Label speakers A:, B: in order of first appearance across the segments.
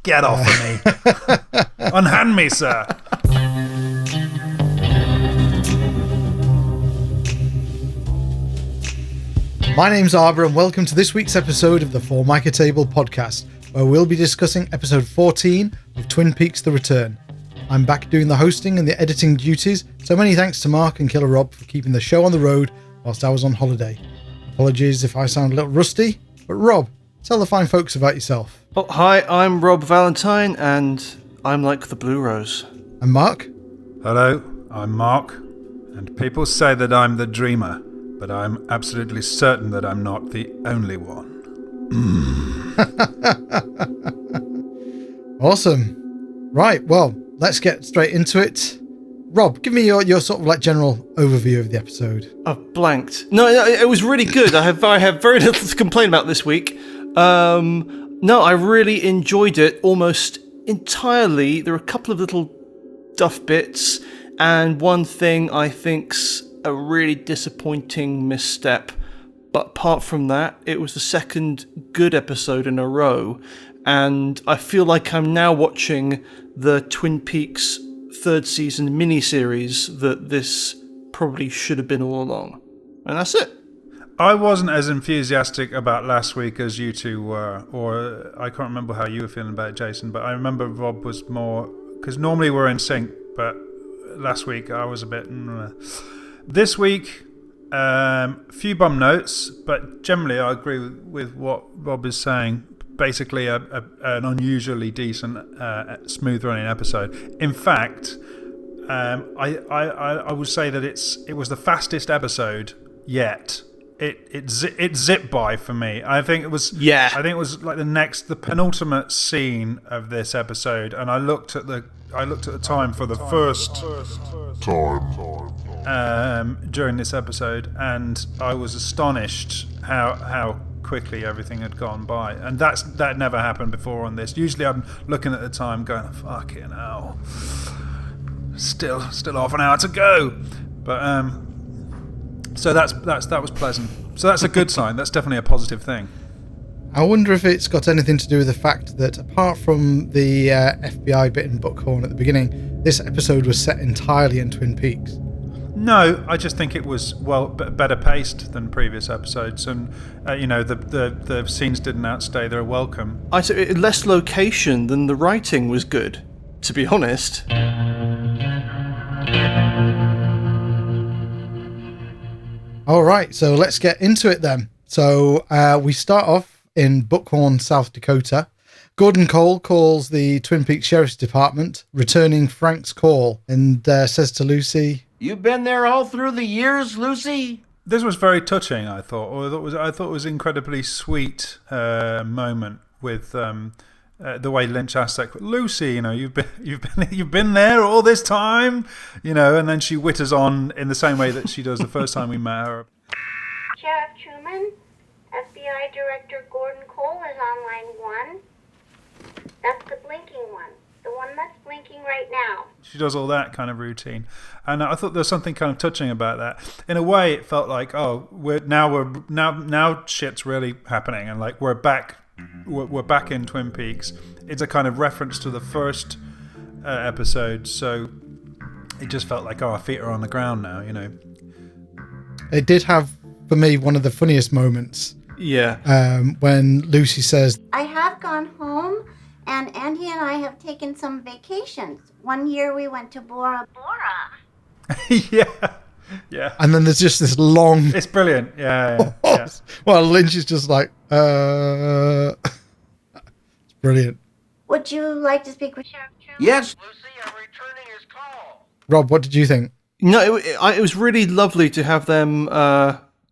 A: Get off of me. Unhand me, sir.
B: My name's Arber and welcome to this week's episode of the Formica Table podcast, where we'll be discussing episode 14 of Twin Peaks The Return. I'm back doing the hosting and the editing duties, so many thanks to Mark and Killer Rob for keeping the show on the road whilst I was on holiday. Apologies if I sound a little rusty, but Rob, tell the fine folks about yourself.
C: Oh, hi, I'm Rob Valentine, and I'm like the Blue Rose.
B: And Mark?
A: Hello, I'm Mark, and people say that I'm the dreamer, but I'm absolutely certain that I'm not the only one.
B: Awesome. Right, well, let's get straight into it. Rob, give me your sort of like general overview of the episode.
C: I've blanked. No, it was really good. I have very little to complain about this week. No, I really enjoyed it almost entirely. There are a couple of little duff bits, and one thing I think's a really disappointing misstep. But apart from that, it was the second good episode in a row, and I feel like I'm now watching the Twin Peaks third season miniseries that this probably should have been all along. And that's it.
A: I wasn't as enthusiastic about last week as you two were, or I can't remember how you were feeling about it, Jason, but I remember Rob was more, because normally we're in sync, but last week I was a bit... This week, few bum notes, but generally I agree with what Rob is saying. Basically an unusually decent, smooth running episode. In fact, I would say that it was the fastest episode yet. It zipped by for me. I think it was like the penultimate scene of this episode, and I looked at the time for the first time during this episode, and I was astonished how quickly everything had gone by, and that never happened before on this. Usually I'm looking at the time going, fucking hell, still half an hour to go, but so that was pleasant. So that's a good sign. That's definitely a positive thing.
B: I wonder if it's got anything to do with the fact that apart from the FBI bit in Buckhorn at the beginning, this episode was set entirely in Twin Peaks.
A: No, I just think it was better paced than previous episodes, and the scenes didn't outstay their welcome.
C: I said less location than the writing was good, to be honest.
B: All right, so let's get into it then. So we start off in Buckhorn, South Dakota. Gordon Cole calls the Twin Peaks Sheriff's Department, returning Frank's call, and says to Lucy,
D: "You've been there all through the years, Lucy?"
A: This was very touching, I thought. Or I thought it was an incredibly sweet moment with the way Lynch asked that, Lucy, you've been there all this time, and then she witters on in the same way that she does the first time we met her.
E: Sheriff Truman, FBI Director Gordon Cole is on line 1. That's the blinking one. The one that's blinking right now.
A: She does all that kind of routine, and I thought there was something kind of touching about that. In a way, it felt like, now shit's really happening, and like we're back in Twin Peaks. It's a kind of reference to the first episode, so it just felt like, our feet are on the ground now.
B: It did have, for me, one of the funniest moments.
C: Yeah.
B: When Lucy says,
E: "I have gone home, and Andy and I have taken some vacations. One year we went to Bora Bora."
A: Yeah.
B: And then there's just this long...
A: It's brilliant. Yeah.
B: Well, Lynch is just like, It's brilliant.
E: Would you like to speak with Sheriff Truman?
D: Yes.
F: Lucy, I'm returning his call.
B: Rob, what did you think?
C: No, it was really lovely to have them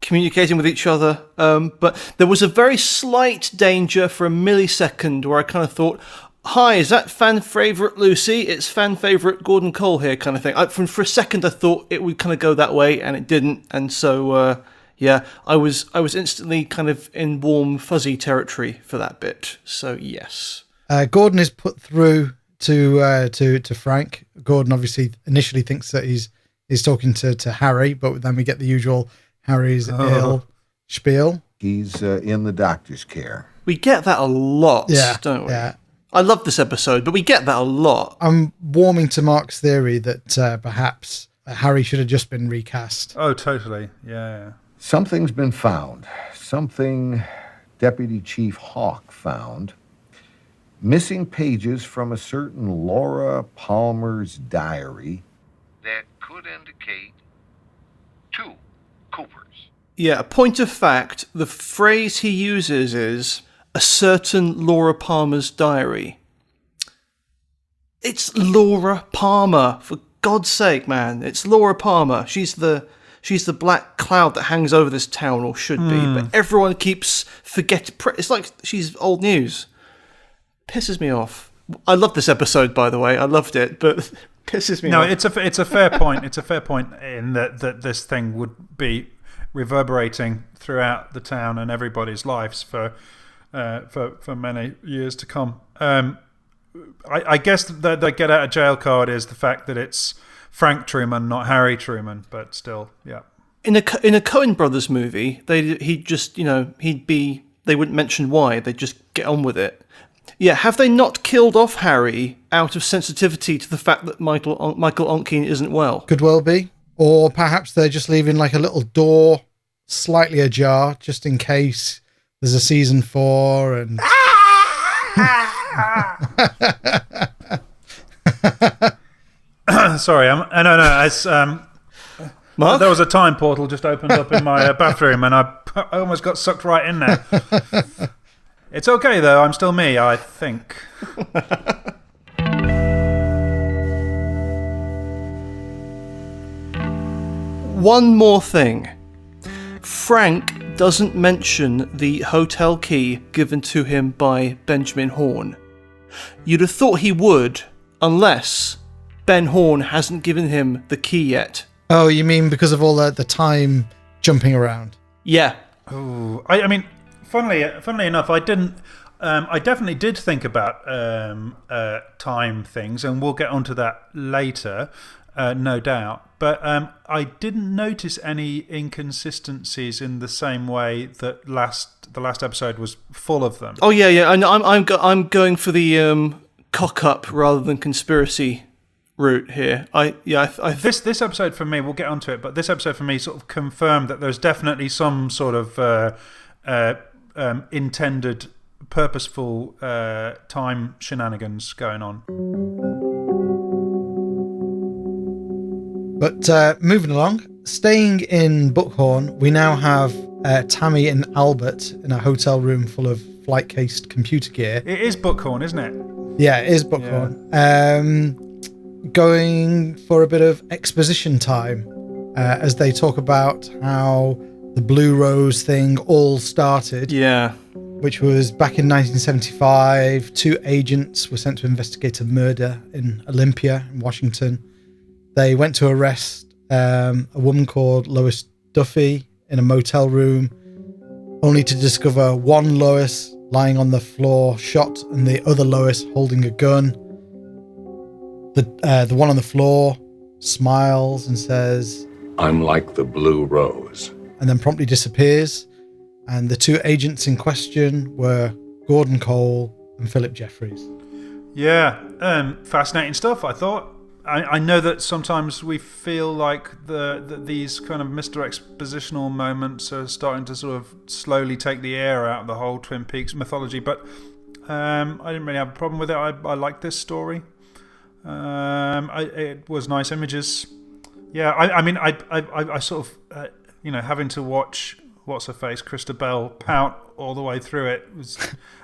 C: communicating with each other, but there was a very slight danger for a millisecond where I kind of thought, hi, is that fan favourite Lucy? It's fan favourite Gordon Cole here, kind of thing. For a second I thought it would kind of go that way, and it didn't, and so I was instantly kind of in warm fuzzy territory for that bit. So yes,
B: Gordon is put through to Frank. Gordon obviously initially thinks that he's talking to Harry, but then we get the usual Harry's ill spiel.
G: He's in the doctor's care.
C: We get that a lot, don't we?
B: Yeah.
C: I love this episode, but we get that a lot.
B: I'm warming to Mark's theory that perhaps Harry should have just been recast.
A: Oh, totally. Yeah.
G: Something's been found. Something Deputy Chief Hawk found. Missing pages from a certain Laura Palmer's diary
F: That could indicate 2 Coopers.
C: Yeah, a point of fact, the phrase he uses is a certain Laura Palmer's diary. It's Laura Palmer, for God's sake, man. It's Laura Palmer. She's the black cloud that hangs over this town, or should be, but everyone keeps forgetting. It's like she's old news. Pisses me off. I love this episode, by the way. I loved it, but pisses me off.
A: No, it's a fair point. It's a fair point in that this thing would be reverberating throughout the town and everybody's lives for many years to come. I guess the get out of jail card is the fact that it's Frank Truman, not Harry Truman, but still, yeah.
C: In a Coen Brothers movie, they wouldn't mention why. They'd just get on with it. Yeah, have they not killed off Harry out of sensitivity to the fact that Michael Onkin isn't well?
B: Could well be. Or perhaps they're just leaving like a little door slightly ajar just in case there's a season 4 and...
A: Sorry, no.
C: Mark?
A: There was a time portal just opened up in my bathroom and I almost got sucked right in there. It's okay, though. I'm still me, I think.
C: One more thing. Frank doesn't mention the hotel key given to him by Benjamin Horne. You'd have thought he would, unless Ben Horne hasn't given him the key yet.
B: Oh, you mean because of all the time jumping around?
C: Yeah.
A: Oh, I mean, funnily enough, I didn't. I definitely did think about time things, and we'll get onto that later, no doubt. But I didn't notice any inconsistencies in the same way that the last episode was full of them.
C: Oh yeah. And I'm going for the cock up rather than conspiracy route here.
A: This episode for me, we'll get onto it, but this episode for me sort of confirmed that there's definitely some sort of intended, purposeful time shenanigans going on.
B: But moving along, staying in Buckhorn, we now have Tammy and Albert in a hotel room full of flight-cased computer gear.
A: It is Buckhorn, isn't it?
B: Yeah, it is Buckhorn. Yeah. Going for a bit of exposition time as they talk about how the Blue Rose thing all started.
C: Yeah.
B: Which was back in 1975. 2 agents were sent to investigate a murder in Olympia, in Washington. They went to arrest a woman called Lois Duffy in a motel room, only to discover one Lois lying on the floor shot and the other Lois holding a gun. The one on the floor smiles and says,
H: "I'm like the Blue Rose,"
B: and then promptly disappears. And the 2 agents in question were Gordon Cole and Philip Jeffries.
A: Yeah, fascinating stuff, I thought. I know that sometimes we feel like these kind of Mr. Expositional moments are starting to sort of slowly take the air out of the whole Twin Peaks mythology, but I didn't really have a problem with it. I liked this story. It was nice images. Yeah, I mean, I sort of, having to watch what's-her-face, Krista Bell, pout all the way through it was...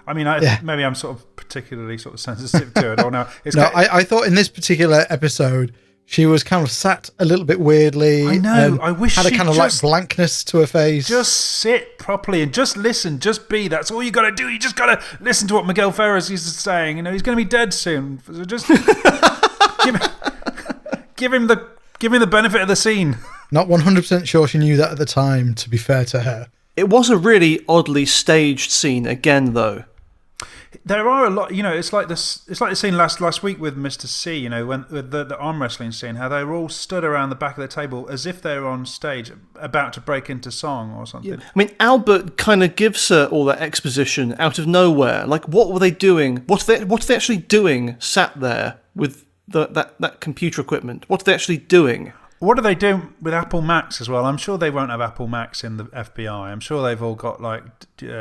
A: I mean, maybe I'm sort of particularly sort of sensitive to it. I don't know.
B: I thought in this particular episode, she was kind of sat a little bit weirdly.
A: I know. I wish
B: had a kind of like blankness to her face.
A: Just sit properly and just listen. Just be. That's all you got to do. You just got to listen to what Miguel Ferrer is saying. He's going to be dead soon. So just give him the benefit of the scene.
B: Not 100% sure she knew that at the time, to be fair to her.
C: It was a really oddly staged scene again, though.
A: There are a lot, it's like this. It's like the scene last week with Mr. C. When with the arm wrestling scene, how they were all stood around the back of the table as if they were on stage, about to break into song or something.
C: Yeah. I mean, Albert kind of gives her all that exposition out of nowhere. Like, what were they doing? What are they actually doing? Sat there with that computer equipment. What are they actually doing?
A: What do they do with Apple Macs as well? I'm sure they won't have Apple Macs in the FBI. I'm sure they've all got like, sort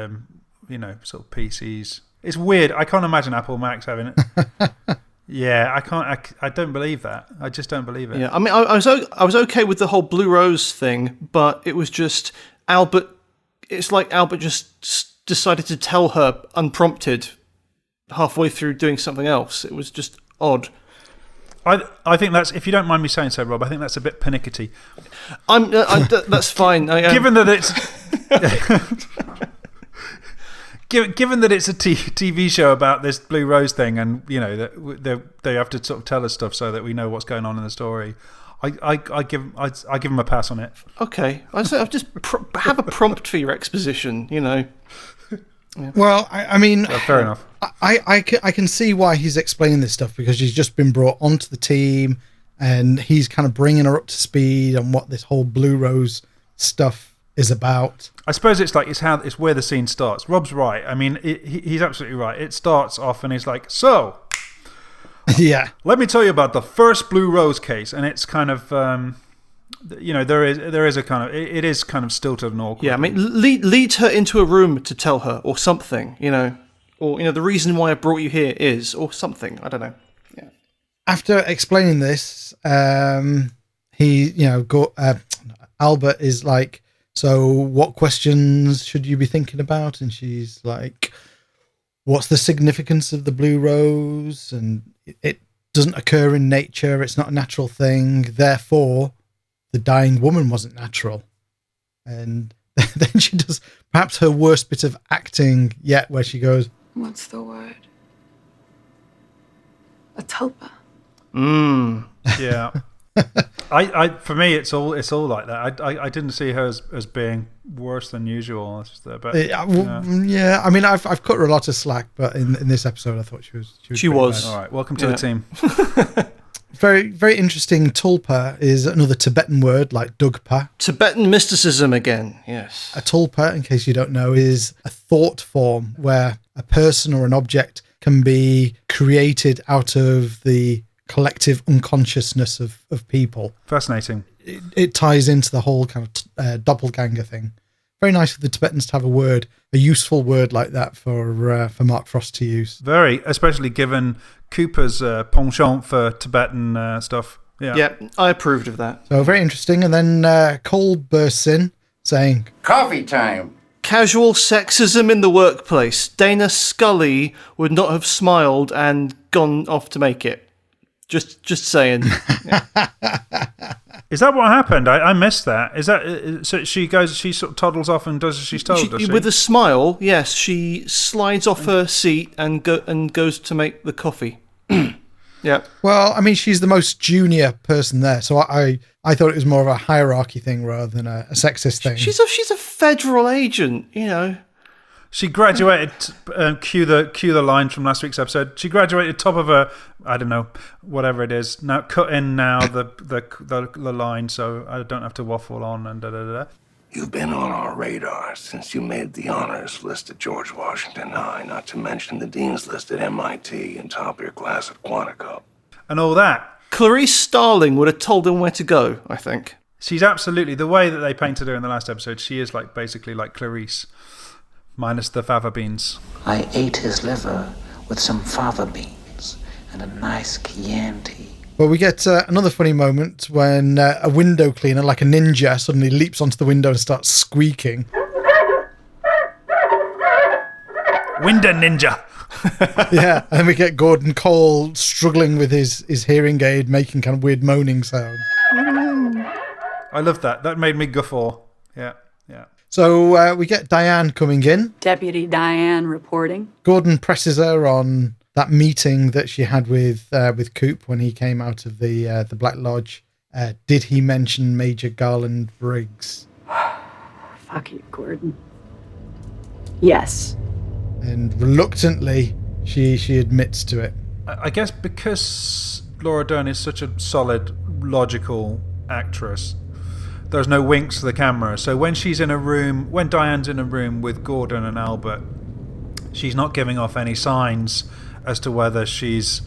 A: of PCs. It's weird. I can't imagine Apple Macs having it. Yeah, I can't. I don't believe that. I just don't believe it.
C: Yeah, I mean, I was okay with the whole Blue Rose thing, but it was just Albert. It's like Albert just decided to tell her unprompted, halfway through doing something else. It was just odd.
A: I think that's, if you don't mind me saying so, Rob, I think that's a bit pernickety.
C: That's fine.
A: Given that it's given that it's a TV show about this Blue Rose thing, and that they have to sort of tell us stuff so that we know what's going on in the story. I give them a pass on it.
C: Okay, I'll just have a prompt for your exposition. Yeah.
B: Well, I mean,
A: fair enough.
B: I can see why he's explaining this stuff, because she's just been brought onto the team, and he's kind of bringing her up to speed on what this whole Blue Rose stuff is about.
A: I suppose it's where the scene starts. Rob's right. I mean, he's absolutely right. It starts off and he's like, so,
B: yeah,
A: let me tell you about the first Blue Rose case, and it's kind of. There is a kind of, it is kind of stilted and awkward.
C: Yeah, I mean, lead her into a room to tell her, or something, or the reason why I brought you here is, or something. I don't know. Yeah.
B: After explaining this, Albert is like, so what questions should you be thinking about? And she's like, what's the significance of the Blue Rose? And it doesn't occur in nature. It's not a natural thing. Therefore, the dying woman wasn't natural. And then she does perhaps her worst bit of acting yet, where she goes,
I: what's the word? A tulpa.
A: Yeah. For me, it's all like that. I didn't see her as being worse than usual. But
B: yeah. I mean, I've cut her a lot of slack, but in this episode, I thought she was.
A: All right, welcome to the team.
B: Very, very interesting. Tulpa is another Tibetan word, like Dugpa.
C: Tibetan mysticism again, yes.
B: A tulpa, in case you don't know, is a thought form where a person or an object can be created out of the collective unconsciousness of people.
A: Fascinating.
B: It ties into the whole kind of doppelganger thing. Very nice for the Tibetans to have a useful word like that for Mark Frost to use.
A: Very, especially given Cooper's penchant for Tibetan stuff.
C: Yeah, I approved of that.
B: So very interesting. And then Cole bursts in saying,
D: coffee time.
C: Casual sexism in the workplace. Dana Scully would not have smiled and gone off to make it. Just saying. Yeah.
A: Is that what happened? I missed that. Is that so? She sort of toddles off and does as she's told. Does she?
C: With a smile, yes. She slides off her seat and goes to make the coffee. Yeah.
B: Well, I mean, she's the most junior person there, so I thought it was more of a hierarchy thing rather than a sexist thing.
C: She's a federal agent,
A: She graduated. Cue the line from last week's episode. She graduated top of a, I don't know, whatever it is. Now cut in the line, so I don't have to waffle on and da da da.
H: You've been on our radar since you made the honors list at George Washington High, not to mention the dean's list at MIT and top of your class at Quantico.
A: And all that.
C: Clarice Starling would have told him where to go, I think.
A: She's absolutely, the way that they painted her in the last episode, she is basically like Clarice. Minus the fava beans.
J: I ate his liver with some fava beans and a nice Chianti.
B: Well, we get another funny moment when a window cleaner, like a ninja, suddenly leaps onto the window and starts squeaking.
A: Window ninja.
B: Yeah, and then we get Gordon Cole struggling with his hearing aid, making kind of weird moaning sounds.
A: I love that. That made me guffaw. Yeah.
B: So we get Diane coming in.
K: Deputy Diane reporting.
B: Gordon presses her on that meeting that she had with Coop when he came out of the Black Lodge. Did he mention Major Garland Briggs?
K: Fuck you, Gordon. Yes.
B: And reluctantly, she admits to it.
A: I guess because Laura Dern is such a solid, logical actress, there's no winks to the camera. So when Diane's in a room with Gordon and Albert, she's not giving off any signs as to whether she's,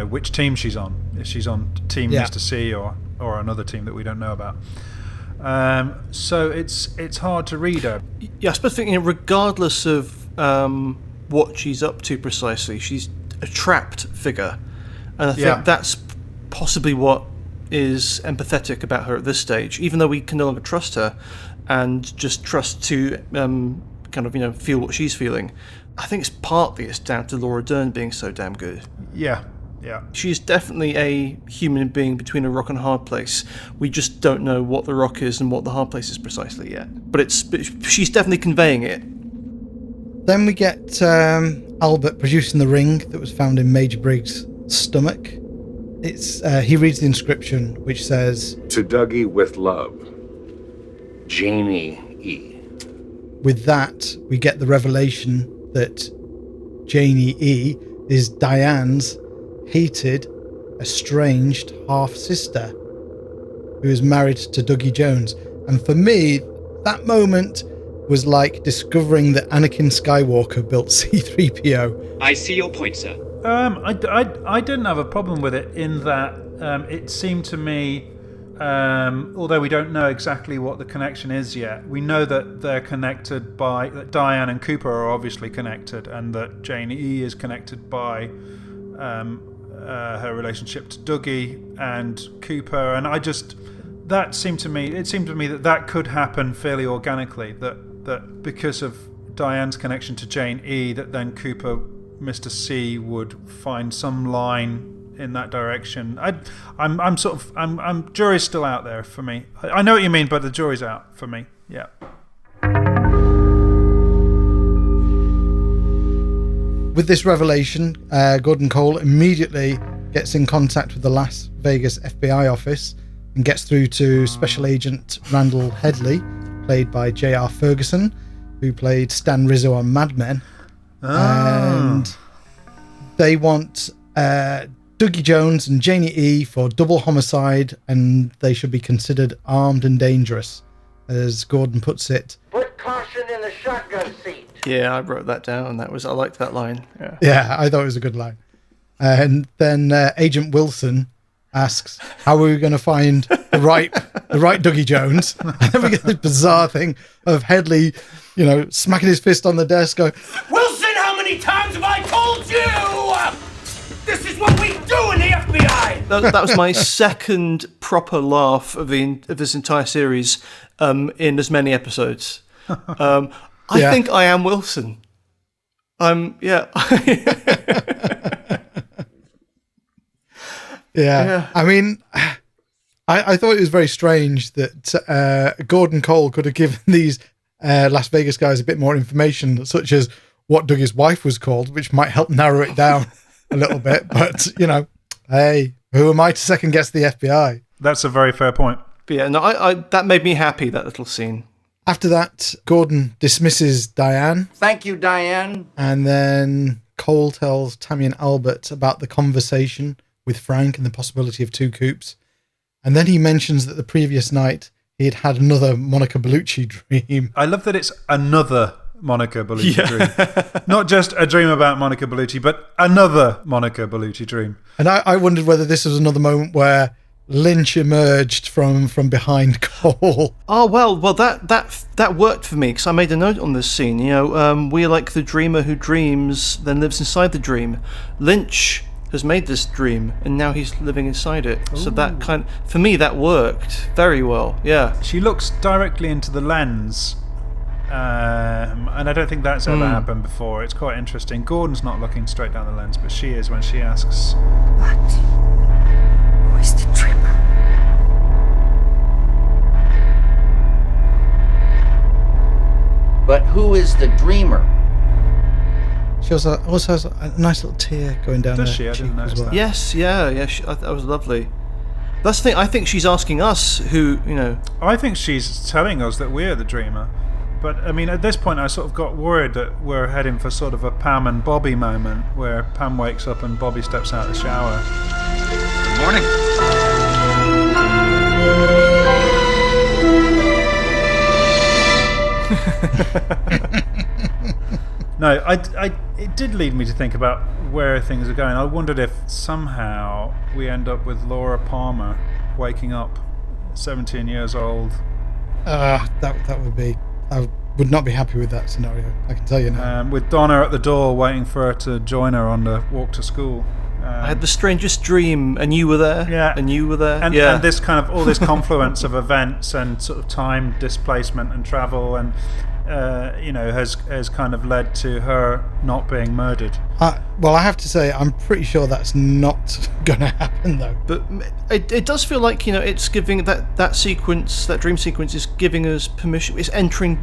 A: which team she's on. If she's on Team Mr. C or another team that we don't know about. So it's hard to read her.
C: Yeah, I suppose thinking regardless of what she's up to precisely, she's a trapped figure, and I think that's possibly what is empathetic about her at this stage, even though we can no longer trust her and just trust to feel what she's feeling. I think it's down to Laura Dern being so damn good.
A: Yeah.
C: She's definitely a human being between a rock and a hard place. We just don't know what the rock is and what the hard place is precisely yet. But she's definitely conveying it.
B: Then we get Albert producing the ring that was found in Major Briggs' stomach. He reads the inscription, which says,
H: "To Dougie with love, Janie E."
B: With that, we get the revelation that Janie E is Diane's hated, estranged half-sister who is married to Dougie Jones. And for me, that moment was like discovering that Anakin Skywalker built C-3PO.
L: I see your point, sir.
A: I didn't have a problem with it in that it seemed to me, although we don't know exactly what the connection is yet, we know that they're connected by, that Diane and Cooper are obviously connected, and that Jane E is connected by her relationship to Dougie and Cooper, and it seemed to me that could happen fairly organically, that because of Diane's connection to Jane E, that then Cooper, Mr. C, would find some line in that direction. I'm jury's still out there for me. I know what you mean, but the jury's out for me. Yeah.
B: With this revelation, Gordon Cole immediately gets in contact with the Las Vegas FBI office and gets through to Special Agent Randall Headley, played by J.R. Ferguson, who played Stan Rizzo on Mad Men. And they want Dougie Jones and Janie E for double homicide, and they should be considered armed and dangerous, as Gordon puts it.
D: Put caution in the shotgun seat.
C: Yeah, I wrote that down, and I liked that line.
B: Yeah, I thought it was a good line. And then Agent Wilson asks, how are we going to find the right Dougie Jones? And then we get this bizarre thing of Headley, smacking his fist on the desk, going,
D: Wilson, how many times have I told you? This is what we do in the FBI.
C: That was my second proper laugh of this entire series in as many episodes. I think I am Wilson. Yeah.
B: Yeah. I mean, I thought it was very strange that Gordon Cole could have given these Las Vegas guys a bit more information, such as what Dougie's wife was called, which might help narrow it down a little bit. But, hey, who am I to second guess the FBI?
A: That's a very fair point.
C: But yeah, no, that made me happy, that little scene.
B: After that, Gordon dismisses Diane.
D: Thank you, Diane.
B: And then Cole tells Tammy and Albert about the conversation with Frank and the possibility of two coupes. And then he mentions that the previous night he had another Monica Bellucci dream.
A: I love that it's another Monica Bellucci dream. Not just a dream about Monica Bellucci, but another Monica Bellucci dream.
B: And I wondered whether this was another moment where Lynch emerged from behind Cole.
C: Oh, well, that worked for me, because I made a note on this scene. We're like the dreamer who dreams, then lives inside the dream. Lynch has made this dream, and now he's living inside it. Ooh. So that for me, that worked very well. Yeah.
A: She looks directly into the lens, and I don't think that's ever happened before. It's quite interesting. Gordon's not looking straight down the lens, but she is when she asks,
I: "What? Who is the dreamer?"
D: But who is the dreamer?
B: She also has a nice little tear going down her cheek as well.
C: Yes, yeah, that was lovely. That's the thing. I think she's asking us who,
A: I think she's telling us that we're the dreamer, But I mean, at this point, I sort of got worried that we're heading for sort of a Pam and Bobby moment, where Pam wakes up and Bobby steps out of the shower.
F: Good morning.
A: No, it did lead me to think about where things are going. I wondered if somehow we end up with Laura Palmer waking up, 17 years old.
B: That would be... I would not be happy with that scenario, I can tell you now.
A: With Donna at the door waiting for her to join her on the walk to school.
C: I had the strangest dream, and you were there.
A: Yeah,
C: and you were there.
A: And this kind of all this confluence of events and sort of time displacement and travel, and has kind of led to her not being murdered.
B: Well, I have to say, I'm pretty sure that's not going to happen, though.
C: But it does feel like it's giving that sequence, that dream sequence, is giving us permission. It's entering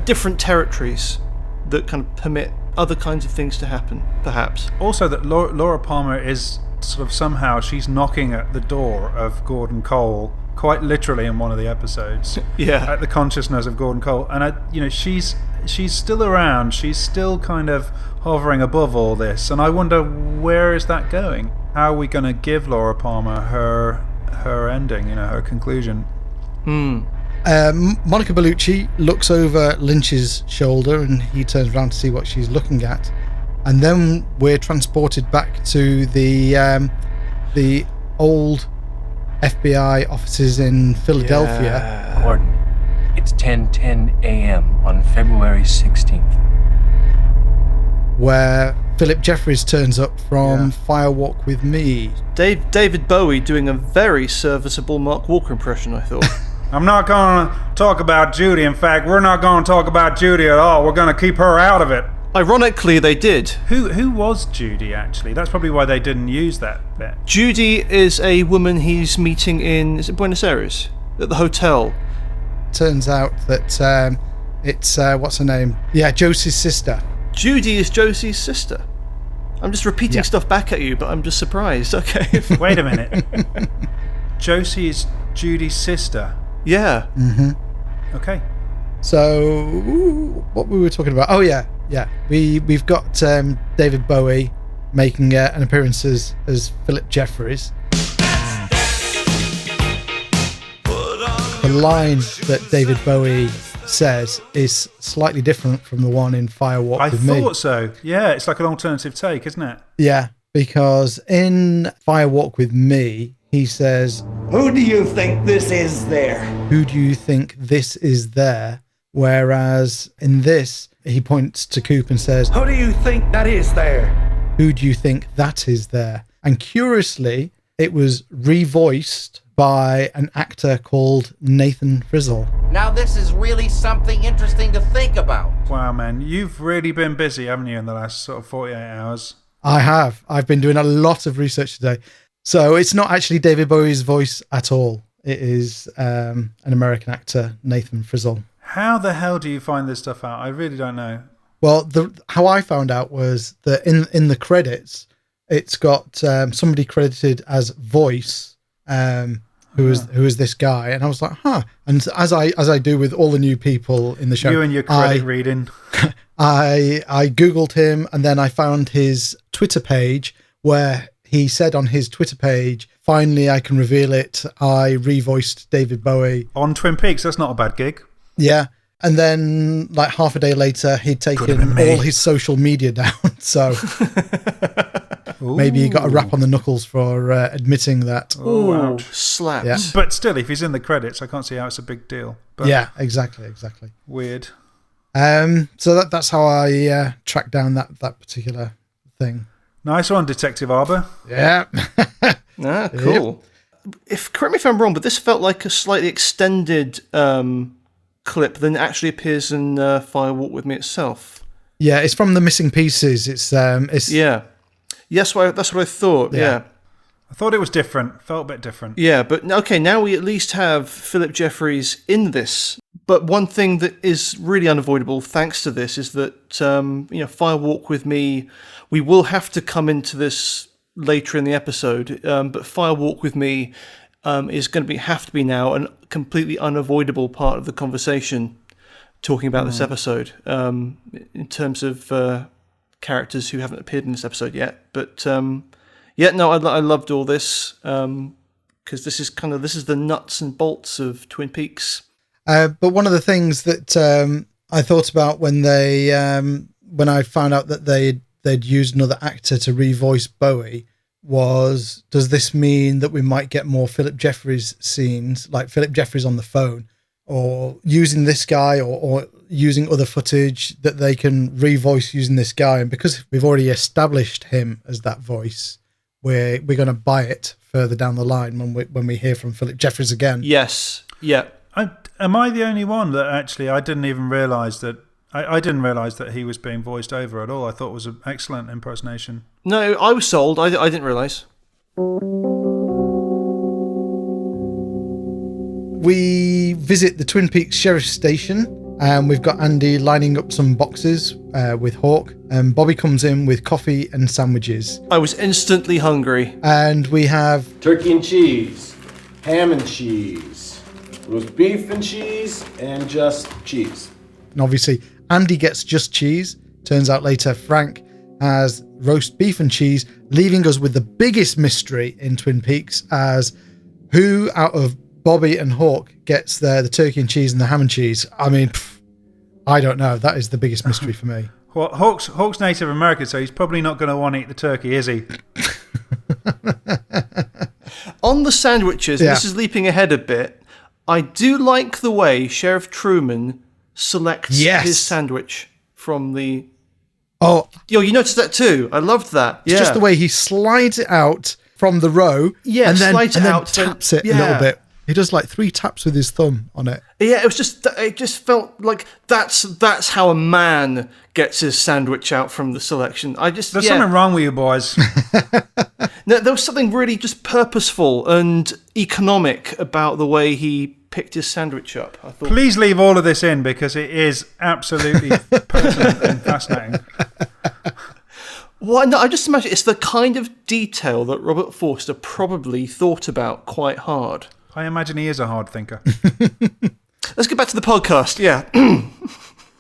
C: different territories that kind of permit other kinds of things to happen, perhaps.
A: Also, that Laura Palmer is sort of somehow she's knocking at the door of Gordon Cole, quite literally in one of the episodes.
C: Yeah.
A: At the consciousness of Gordon Cole, and she's still around. She's still kind of hovering above all this, and I wonder, where is that going? How are we going to give Laura Palmer her ending? Her conclusion.
B: Monica Bellucci looks over Lynch's shoulder, and he turns around to see what she's looking at, and then we're transported back to the old FBI offices in Philadelphia.
L: Yeah. Gordon, it's 10:10 a.m. on February 16th.
B: Where Philip Jeffries turns up from Firewalk with Me.
C: David Bowie doing a very serviceable Mark Walker impression, I thought.
A: I'm not going to talk about Judy. In fact, we're not going to talk about Judy at all. We're going to keep her out of it.
C: Ironically, they did.
A: Who was Judy, actually? That's probably why they didn't use that bit.
C: Judy is a woman he's meeting in, is it Buenos Aires? At the hotel.
B: Turns out that it's, what's her name? Yeah, Josie's sister.
C: Judy is Josie's sister. I'm just repeating stuff back at you, but I'm just surprised. Okay.
A: Wait a minute. Josie is Judy's sister?
C: Yeah.
B: Mm-hmm.
A: Okay.
B: So, what we were talking about? Oh, yeah. We've got David Bowie making an appearance as Philip Jeffries. The line that David Bowie says is slightly different from the one in Firewalk with Me.
A: I thought so. Yeah, it's like an alternative take, isn't it?
B: Yeah, because in Firewalk with Me, he says,
D: "Who do you think this is there?
B: Who do you think this is there?" Whereas in this, he points to Coop and says,
D: Who do you think that is there?
B: Who do you think that is there? And curiously, it was revoiced by an actor called Nathan Frizzle.
M: Now this is really something interesting to think about.
A: Wow, man. You've really been busy, haven't you, in the last sort of 48 hours?
B: I have. I've been doing a lot of research today. So it's not actually David Bowie's voice at all. It is an American actor, Nathan Frizzle.
A: How the hell do you find this stuff out? I really don't know.
B: Well, how I found out was that in the credits, it's got somebody credited as voice, who is this guy, and I was like, huh. And as I do with all the new people in the show,
A: you and your credit reading,
B: I Googled him, and then I found his Twitter page where he said on his Twitter page, "Finally, I can reveal it. I revoiced David Bowie
A: on Twin Peaks." That's not a bad gig.
B: Yeah. And then, like half a day later, he'd taken all his social media down. So maybe he got a rap on the knuckles for admitting that.
C: Oh, slaps.
B: Yeah.
A: But still, if he's in the credits, I can't see how it's a big deal. But
B: yeah, exactly.
A: Weird.
B: So that's how I tracked down that particular thing.
A: Nice one, Detective Arber.
B: Yeah.
C: Cool. Yep. Correct me if I'm wrong, but this felt like a slightly extended clip than actually appears in Firewalk with Me itself.
B: Yeah, it's from the missing pieces. It's
C: yeah. Yes, that's what I thought. Yeah.
A: I thought it was different. Felt a bit different.
C: Yeah, but okay, now we at least have Philip Jeffries in this. But one thing that is really unavoidable, thanks to this, is that Firewalk with Me. We will have to come into this later in the episode, but Firewalk with Me is going to have to be now a completely unavoidable part of the conversation, talking about this episode in terms of characters who haven't appeared in this episode yet. But I loved all this because this is the nuts and bolts of Twin Peaks.
B: But one of the things that I thought about when I found out that they'd used another actor to revoice Bowie was, does this mean that we might get more Philip Jeffries scenes, like Philip Jeffries on the phone, or using this guy or using other footage that they can revoice using this guy? And because we've already established him as that voice, we're going to buy it further down the line when we hear from Philip Jeffries again.
C: Yes. Yeah.
A: Am I the only one that actually I didn't even realise that I didn't realise that he was being voiced over at all? I thought it was an excellent impersonation.
C: No, I was sold. I didn't realise.
B: We visit the Twin Peaks Sheriff's Station, and we've got Andy lining up some boxes with Hawk, and Bobby comes in with coffee and sandwiches.
C: I was instantly hungry.
B: And we have
N: turkey and cheese, ham and cheese, roast beef and cheese, and just cheese.
B: And obviously, Andy gets just cheese. Turns out later, Frank has roast beef and cheese, leaving us with the biggest mystery in Twin Peaks as who out of Bobby and Hawk gets the turkey and cheese and the ham and cheese. I mean, I don't know. That is the biggest mystery for me.
A: Well, Hawk's Native American, so he's probably not going to want to eat the turkey, is he?
C: On the sandwiches, this is leaping ahead a bit. I do like the way Sheriff Truman selects his sandwich from the...
B: Oh,
C: you noticed that too. I loved that.
B: It's just the way he slides it out from the row and then taps it a little bit. He does like 3 taps with his thumb on it.
C: Yeah, it just felt like that's how a man gets his sandwich out from the selection. There's
A: something wrong with you boys.
C: No, there was something really just purposeful and economic about the way he picked his sandwich up. I thought.
A: Please leave all of this in because it is absolutely pertinent and fascinating.
C: Well, no, I just imagine it's the kind of detail that Robert Forster probably thought about quite hard.
A: I imagine he is a hard thinker.
C: Let's get back to the podcast, yeah.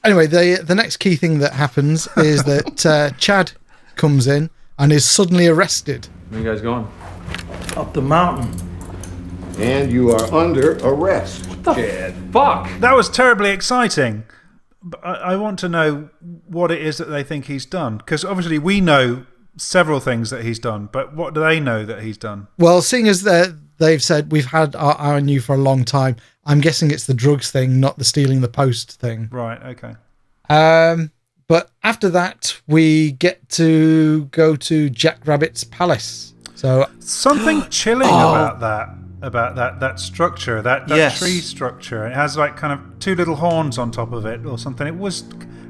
B: Anyway, the next key thing that happens is that Chad comes in and is suddenly arrested.
L: Where are you guys going?
N: Up the mountain.
G: And you are under arrest, Chad.
L: Fuck!
A: That was terribly exciting. But I want to know what it is that they think he's done. Because obviously we know several things that he's done, but what do they know that he's done?
B: Well, seeing as they've said we've had our eye on you for a long time, I'm guessing it's the drugs thing, not the stealing the post thing.
A: Right, okay.
B: But after that, we get to go to Jack Rabbit's palace. So
A: something chilling about that structure, that tree structure. It has like kind of 2 little horns on top of it or something.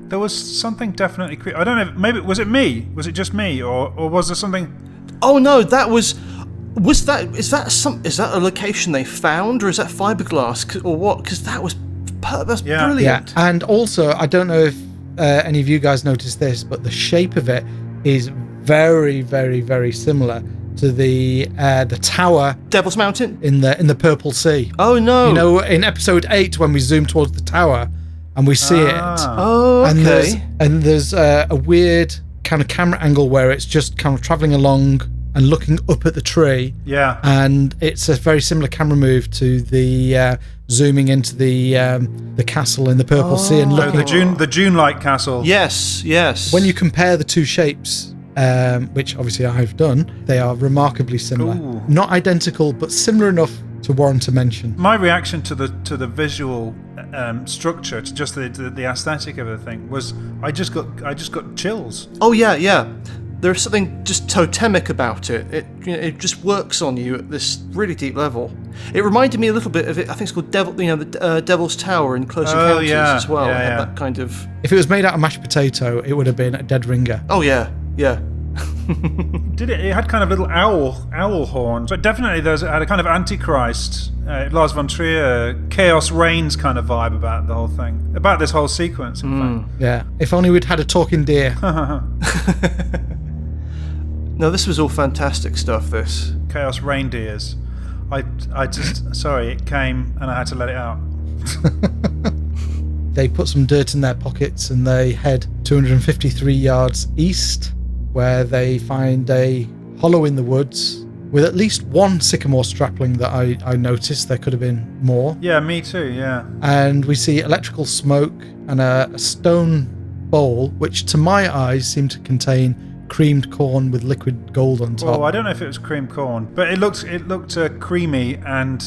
A: There was something definitely creepy. I don't know. Maybe was it me? Was it just me, or was there something?
C: Oh no, that was that. Is that a location they found, or is that fiberglass, or what? Because that's brilliant.
B: Yeah, and also I don't know if any of you guys noticed this, but the shape of it is very, very, very similar to the tower,
C: Devil's Mountain,
B: in the Purple Sea.
C: Oh no!
B: You know, in episode 8 when we zoom towards the tower and we see it.
C: Oh, okay.
B: And there's a weird kind of camera angle where it's just kind of traveling along and looking up at the tree.
A: Yeah.
B: And it's a very similar camera move to the zooming into the castle in the Purple Sea and looking
A: the June-like castle.
C: Yes, yes.
B: When you compare the 2 shapes, which obviously I've done, they are remarkably similar.
A: Ooh.
B: Not identical, but similar enough to warrant a mention.
A: My reaction to the visual structure, to just the aesthetic of the thing, was I just got chills.
C: Oh yeah. There's something just totemic about it. It just works on you at this really deep level. It reminded me a little bit of it. I think it's called the Devil's Tower in Close Encounters as well.
A: Yeah,
C: it had that kind of.
B: If it was made out of mashed potato, it would have been a dead ringer.
C: Oh yeah.
A: Did it? It had kind of little owl horns, but definitely it had a kind of Antichrist, Lars von Trier, Chaos Reigns kind of vibe about the whole thing, about this whole sequence. In fact,
B: yeah. If only we'd had a talking deer.
C: No, this was all fantastic stuff. This
A: Chaos Reindeers. I just sorry, it came and I had to let it out.
B: They put some dirt in their pockets and they head 253 yards east, where they find a hollow in the woods with at least one sycamore strapling that I noticed. There could have been more.
A: Yeah, me too, yeah.
B: And we see electrical smoke and a stone bowl, which to my eyes seemed to contain creamed corn with liquid gold on top.
A: Oh, I don't know if it was creamed corn, but it looked creamy and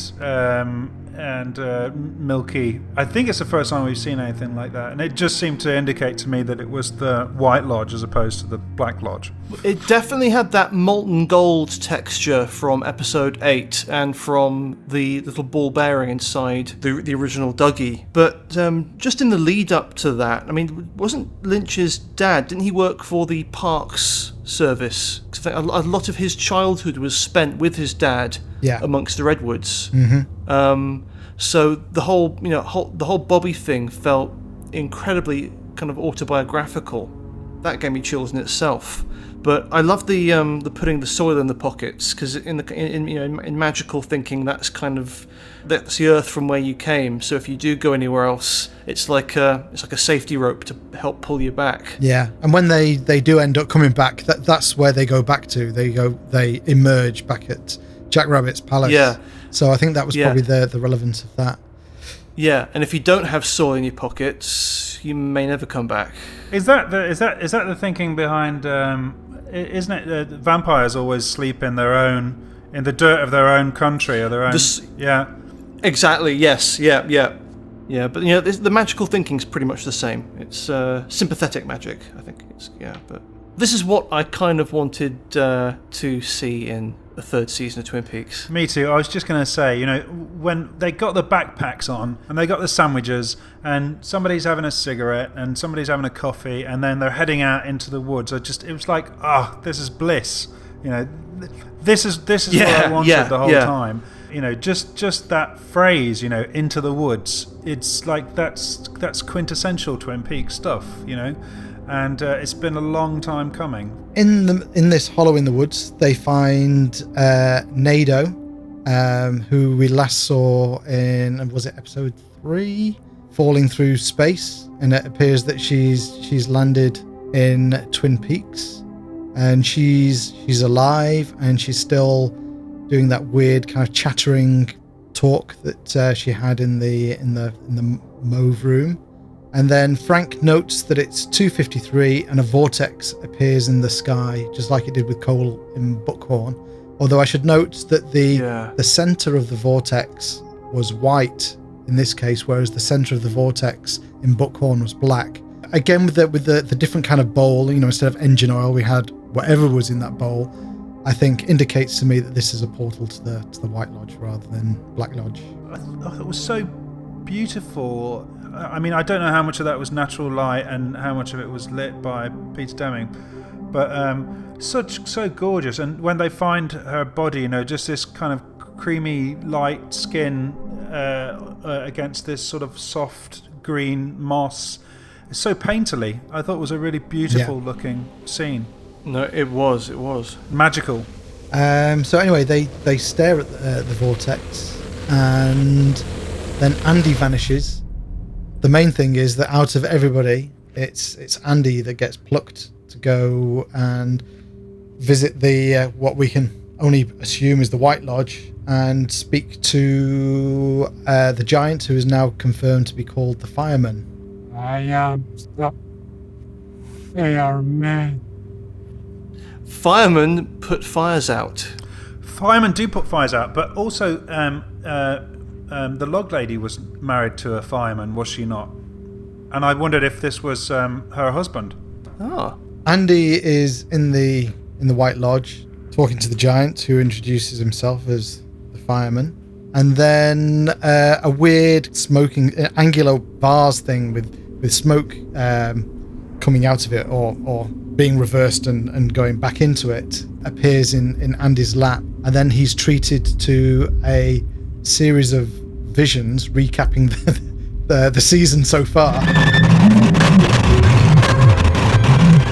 A: milky. I think it's the first time we've seen anything like that, and it just seemed to indicate to me that it was the White Lodge as opposed to the Black Lodge.
C: It definitely had that molten gold texture from episode 8 and from the little ball bearing inside the original Dougie. But just in the lead up to that, I mean, wasn't Lynch's dad, didn't he work for the Parks Service? 'Cause a lot of his childhood was spent with his dad amongst the redwoods. So the whole Bobby thing felt incredibly kind of autobiographical. That gave me chills in itself. But I love the putting the soil in the pockets, because in magical thinking, that's the earth from where you came. So if you do go anywhere else, it's like a safety rope to help pull you back.
B: Yeah, and when they do end up coming back, that's where they go back to. They emerge back at Jack Rabbit's palace. Yeah. So I think that was probably the relevance of that.
C: Yeah, and if you don't have soil in your pockets, you may never come back.
A: Is that the thinking behind? Isn't it that vampires always sleep in the dirt of their own country or their own? Yeah.
C: Exactly. Yes. Yeah. But the magical thinking's pretty much the same. It's sympathetic magic, I think. But this is what I kind of wanted to see in the third season of Twin Peaks.
A: Me too. I was just going to say, when they got the backpacks on and they got the sandwiches and somebody's having a cigarette and somebody's having a coffee and then they're heading out into the woods, it was like, this is bliss. This is what I wanted the whole time. Just that phrase, into the woods. It's like that's quintessential Twin Peaks stuff, and it's been a long time coming.
B: In this hollow in the woods, they find Nado, who we last saw in, was it episode 3, falling through space, and it appears that she's landed in Twin Peaks, and she's alive, and she's still doing that weird kind of chattering talk that she had in the mauve room. And then Frank notes that it's 2:53 and a vortex appears in the sky, just like it did with Cole in Buckhorn. Although I should note that the center of the vortex was white in this case, whereas the center of the vortex in Buckhorn was black. Again, with the different kind of bowl, instead of engine oil, we had whatever was in that bowl. I think indicates to me that this is a portal to the White Lodge rather than Black Lodge.
A: I thought it was so beautiful. I mean, I don't know how much of that was natural light and how much of it was lit by Peter Deming, but so gorgeous. And when they find her body, just this kind of creamy light skin against this sort of soft green moss, it's so painterly. I thought it was a really beautiful looking scene.
C: No, it was
A: magical.
B: So anyway, they stare at the vortex, and then Andy vanishes. The main thing is that out of everybody, it's Andy that gets plucked to go and visit the what we can only assume is the White Lodge and speak to the giant, who is now confirmed to be called the Fireman.
O: I am stuck. They are mad.
C: Firemen put fires out.
A: Firemen do put fires out, but also the log lady was married to a fireman, was she not? And I wondered if this was her husband.
C: Oh.
B: Andy is in the White Lodge talking to the giant, who introduces himself as the fireman. And then a weird smoking angular bars thing with smoke coming out of it or being reversed and going back into it appears in Andy's lap. And then he's treated to a series of visions recapping the season so far.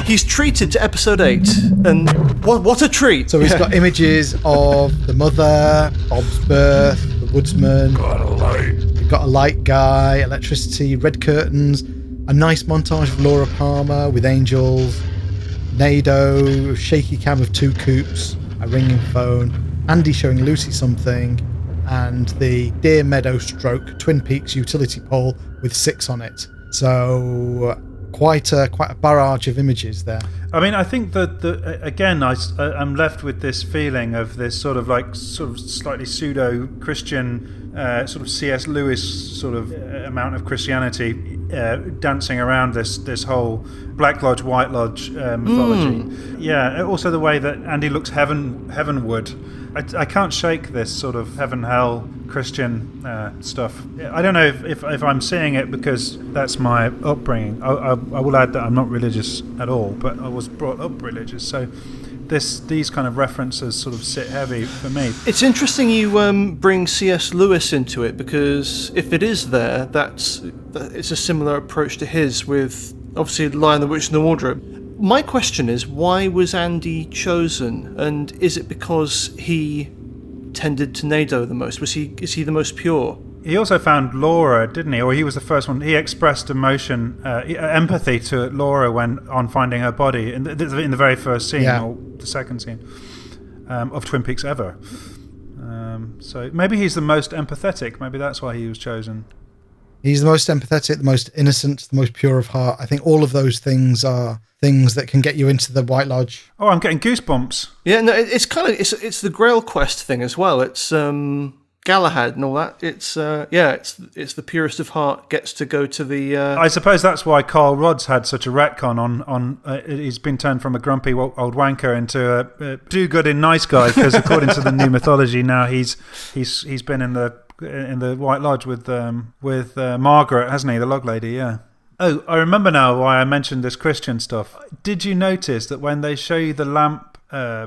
C: He's treated to episode 8, and what a treat!
B: So he's got images of the mother, Bob's birth, the woodsman, the got a light guy, electricity, red curtains, a nice montage of Laura Palmer with angels, Nado, shaky cam of 2 coops, a ringing phone, Andy showing Lucy something, and the Deer Meadow stroke Twin Peaks utility pole with 6 on it. So quite a barrage of images there.
A: I mean, I think that again, I'm left with this feeling of this sort of slightly pseudo-Christian, sort of C.S. Lewis sort of amount of Christianity dancing around this whole Black Lodge, White Lodge mythology. Yeah, also the way that Andy looks heavenward. I can't shake this sort of heaven-hell Christian stuff. I don't know if I'm seeing it because that's my upbringing. I will add that I'm not religious at all, but I was brought up religious, so these kind of references sort of sit heavy for me.
C: It's interesting you bring C.S. Lewis into it, because if it is there, it's a similar approach to his with obviously Lion, the Witch and the Wardrobe. My question is, why was Andy chosen, and is it because he tended to Nado the most? Is he the most pure?
A: He also found Laura, didn't he? Or he was the first one. He expressed emotion, empathy to Laura on finding her body in the very first scene, or the second scene of Twin Peaks ever. So maybe he's the most empathetic. Maybe that's why he was chosen.
B: He's the most empathetic, the most innocent, the most pure of heart. I think all of those things are things that can get you into the White Lodge.
A: Oh, I'm getting goosebumps.
C: Yeah, no, it's kind of it's the Grail quest thing as well. It's Galahad and all that. It's it's the purest of heart gets to go to the.
A: I suppose that's why Carl Rodd's had such a retcon on. He's been turned from a grumpy old wanker into a do-good and nice guy, because according to the new mythology now he's been in the White Lodge with Margaret, hasn't he, the log lady? Yeah. Oh, I remember now why I mentioned this Christian stuff. Did you notice that when they show you the lamp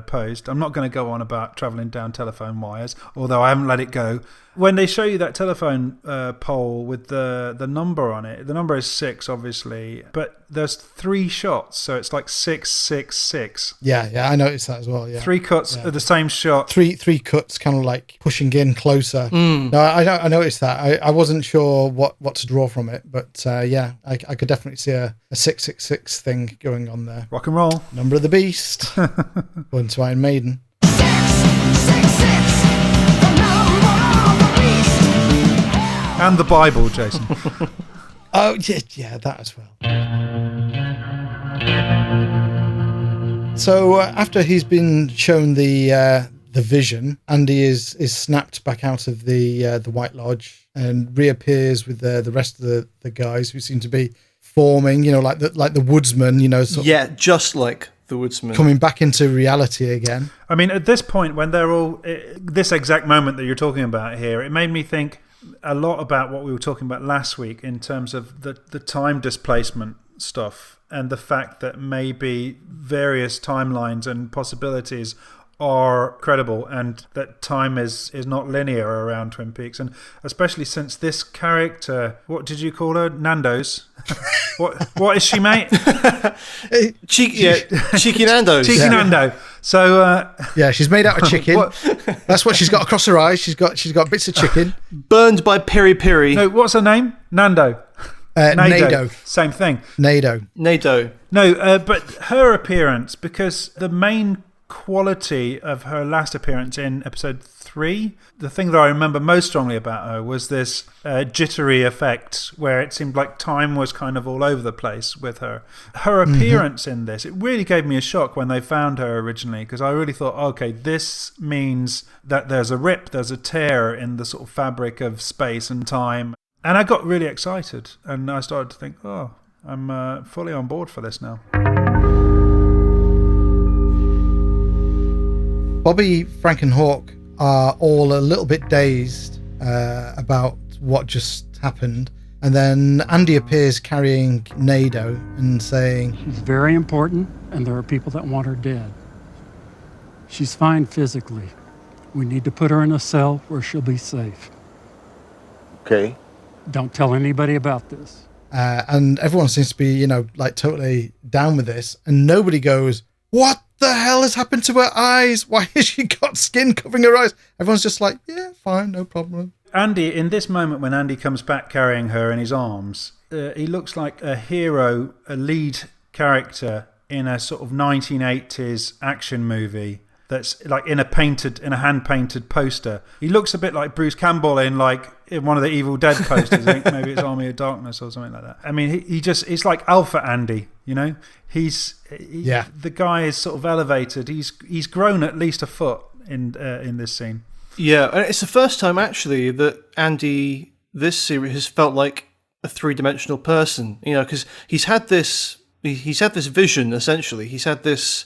A: post, I'm not going to go on about travelling down telephone wires, although I haven't let it go. When they show you that telephone pole with the number on it, the number is 6, obviously, but there's 3 shots, so it's like 666.
B: Yeah, I noticed that as well. Yeah,
A: 3 cuts of the same shot.
B: Three cuts, kind of like pushing in closer. No, I noticed that. I wasn't sure what to draw from it, but I could definitely see a 666 thing going on there.
A: Rock and roll.
B: Number of the Beast. Going to Iron Maiden.
A: And the Bible, Jason.
B: Oh, yeah, that as well. So after he's been shown the vision, Andy is snapped back out of the White Lodge and reappears with the rest of the guys who seem to be forming, like the woodsman,
C: just like the woodsman,
B: coming back into reality again.
A: I mean, at this point, when they're all this exact moment that you're talking about here, it made me think a lot about what we were talking about last week in terms of the time displacement stuff, and the fact that maybe various timelines and possibilities are credible, and that time is not linear around Twin Peaks, and especially since this character, what did you call her? Nando's. What is she, mate?
C: Cheeky Nando's.
A: Cheeky Nando. So
B: she's made out of chicken. That's what she's got across her eyes. She's got bits of chicken
C: burned by peri peri.
A: No, what's her name? Nando.
B: Nado.
A: Same thing.
B: Nado.
A: No, but her appearance, because the main quality of her last appearance in episode 3, the thing that I remember most strongly about her was this jittery effect where it seemed like time was kind of all over the place with her. Her appearance in this, it really gave me a shock when they found her originally, because I really thought, okay, this means that there's a rip, there's a tear in the sort of fabric of space and time. And I got really excited, and I started to think, I'm fully on board for this now.
B: Bobby, Frank and Hawk are all a little bit dazed about what just happened. And then Andy appears carrying Nado and saying,
O: "She's very important, and there are people that want her dead. She's fine physically. We need to put her in a cell where she'll be safe.
H: Okay.
O: Don't tell anybody about this."
B: And everyone seems to be, totally down with this. And nobody goes, "What the hell has happened to her eyes? Why has she got skin covering her eyes?" Everyone's just like, yeah, fine, no problem.
A: Andy, in this moment when Andy comes back carrying her in his arms, he looks like a hero, a lead character in a sort of 1980s action movie that's like in a hand-painted poster. He looks a bit like Bruce Campbell in one of the Evil Dead posters. I think maybe it's Army of Darkness or something like that. I mean, it's like Alpha Andy, you know? The guy is sort of elevated. He's grown at least a foot in this scene.
C: Yeah, and it's the first time actually that Andy this series has felt like a three-dimensional person. You know, because he's had this vision essentially. He's had this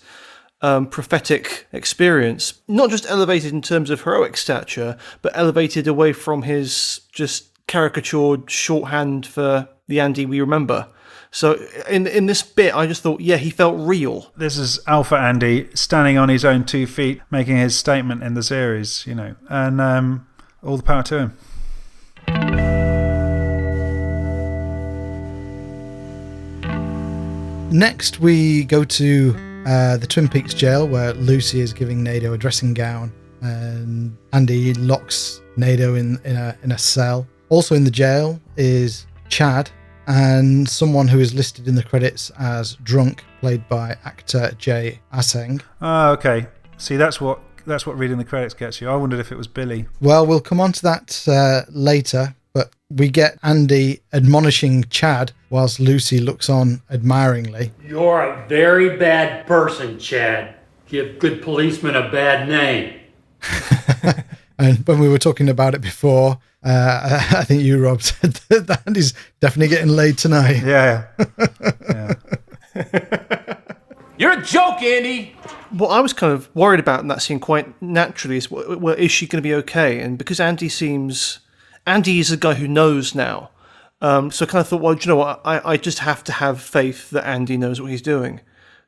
C: prophetic experience, not just elevated in terms of heroic stature, but elevated away from his just caricatured shorthand for the Andy we remember. So in this bit, I just thought, yeah, he felt real.
A: This is Alpha Andy standing on his own 2 feet, making his statement in the series, you know, and all the power to him.
B: Next, we go to the Twin Peaks jail, where Lucy is giving Nado a dressing gown, and Andy locks Nado in a cell. Also in the jail is Chad, and someone who is listed in the credits as Drunk, played by actor Jay Aseng.
A: Oh, okay. See, that's what reading the credits gets you. I wondered if it was Billy.
B: Well, we'll come on to that later, but we get Andy admonishing Chad whilst Lucy looks on admiringly.
P: You're a very bad person, Chad. Give good policemen a bad name.
B: And when we were talking about it before, I think you, Rob, said that Andy's definitely getting laid tonight.
A: Yeah.
D: You're a joke, Andy.
C: What I was kind of worried about in that scene quite naturally is, well, is she going to be okay? And because Andy is a guy who knows now. So I kind of thought, well, do you know what? I just have to have faith that Andy knows what he's doing.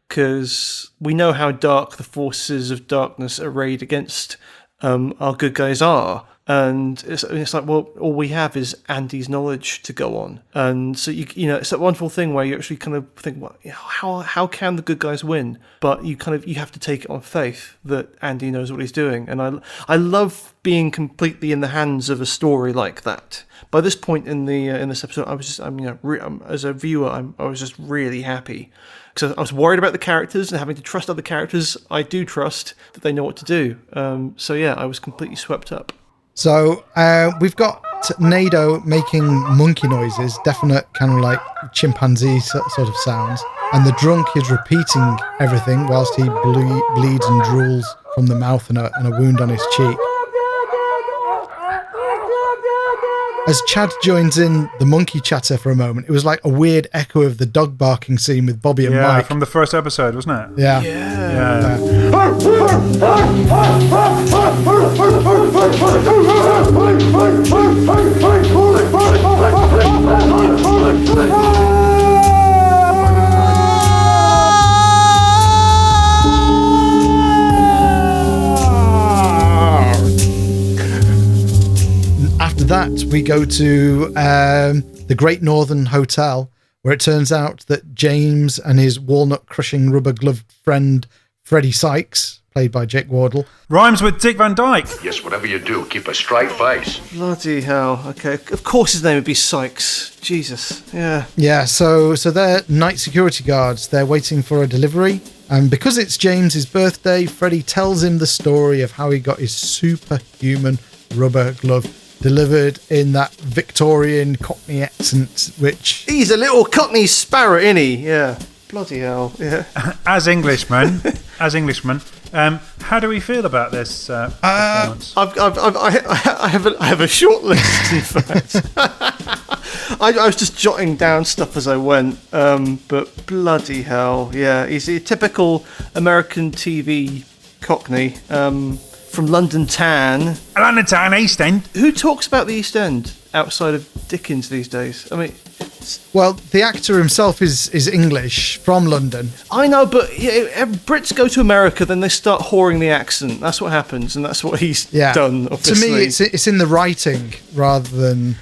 C: Because we know how dark the forces of darkness arrayed against our good guys are. And it's like, well, all we have is Andy's knowledge to go on. And so, you know, it's that wonderful thing where you actually kind of think, well, how can the good guys win? But you have to take it on faith that Andy knows what he's doing. And I love being completely in the hands of a story like that. By this point in this episode, as a viewer, I was just really happy. Because I was worried about the characters and having to trust other characters. I do trust that they know what to do. So yeah, I was completely swept up.
B: So we've got Nado making monkey noises, definite kind of like chimpanzee sort of sounds. And the drunk is repeating everything whilst he bleeds and drools from the mouth and a wound on his cheek. As Chad joins in the monkey chatter for a moment, it was like a weird echo of the dog barking scene with Bobby and Mike.
A: From the first episode, wasn't it?
B: Yeah. After that, we go to the Great Northern Hotel, where it turns out that James and his walnut-crushing rubber-gloved friend Freddie Sykes, played by Jake Wardle,
A: rhymes with Dick Van Dyke.
F: Yes, whatever you do, keep a straight face.
C: Bloody hell. Okay, of course his name would be Sykes. Jesus, yeah.
B: Yeah, so they're night security guards. They're waiting for a delivery. And because it's James's birthday, Freddie tells him the story of how he got his superhuman rubber glove delivered in that Victorian Cockney accent, which...
C: He's a little Cockney sparrow, isn't he? Yeah. Bloody hell, yeah.
A: As Englishmen, how do we feel about this performance?
C: I have a short list, in fact. I was just jotting down stuff as I went, but bloody hell, yeah. He's a typical American TV Cockney, from London Town.
A: London Town, East End.
C: Who talks about the East End outside of Dickens these days? I mean...
B: Well, the actor himself is English, from London.
C: I know, but Brits go to America, then they start whoring the accent. That's what happens, and that's what he's done, obviously.
B: To me, it's in the writing rather than...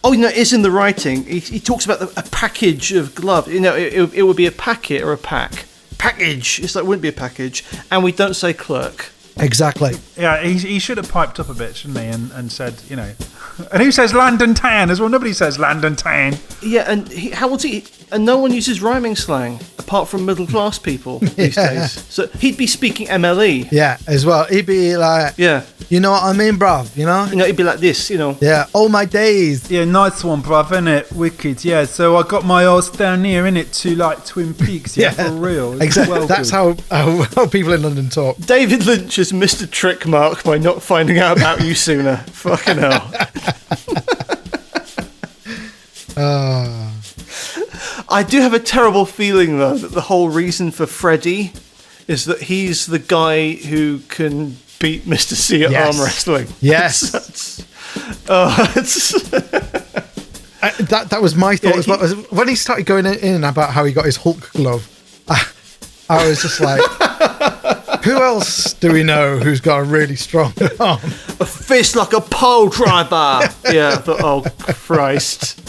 C: Oh, no, it's in the writing. He talks about a package of gloves. You know, it would be a packet or a pack. Package. It's like, it wouldn't be a package. And we don't say clerk.
B: Exactly.
A: Yeah, he should have piped up a bit, shouldn't he? And said, you know, And who says Landon Tan as well? Nobody says Landon Tan.
C: Yeah, and how old's he? And no one uses rhyming slang apart from middle class people these days. So he'd be speaking MLE.
B: Yeah, as well. He'd be like,
C: yeah,
B: you know what I mean, bruv? You know,
C: he'd be like this, you know.
B: Yeah, all my days.
A: Yeah, nice one, bruv, innit? Wicked. Yeah, so I got my ass down here, innit, to like Twin Peaks. Yeah, for real. It's
B: Exactly.
A: well
B: That's
A: good.
B: how people in London talk.
C: David Lynch has missed a trick, Mark, by not finding out about you sooner. Fucking hell. I do have a terrible feeling, though, that the whole reason for Freddy is that he's the guy who can beat Mr. C at arm wrestling.
B: Yes. That was my thought as well. When he started going in about how he got his Hulk glove, I was just like, who else do we know who's got a really strong arm?
C: A fist like a pole driver. Yeah, I thought, oh, Christ.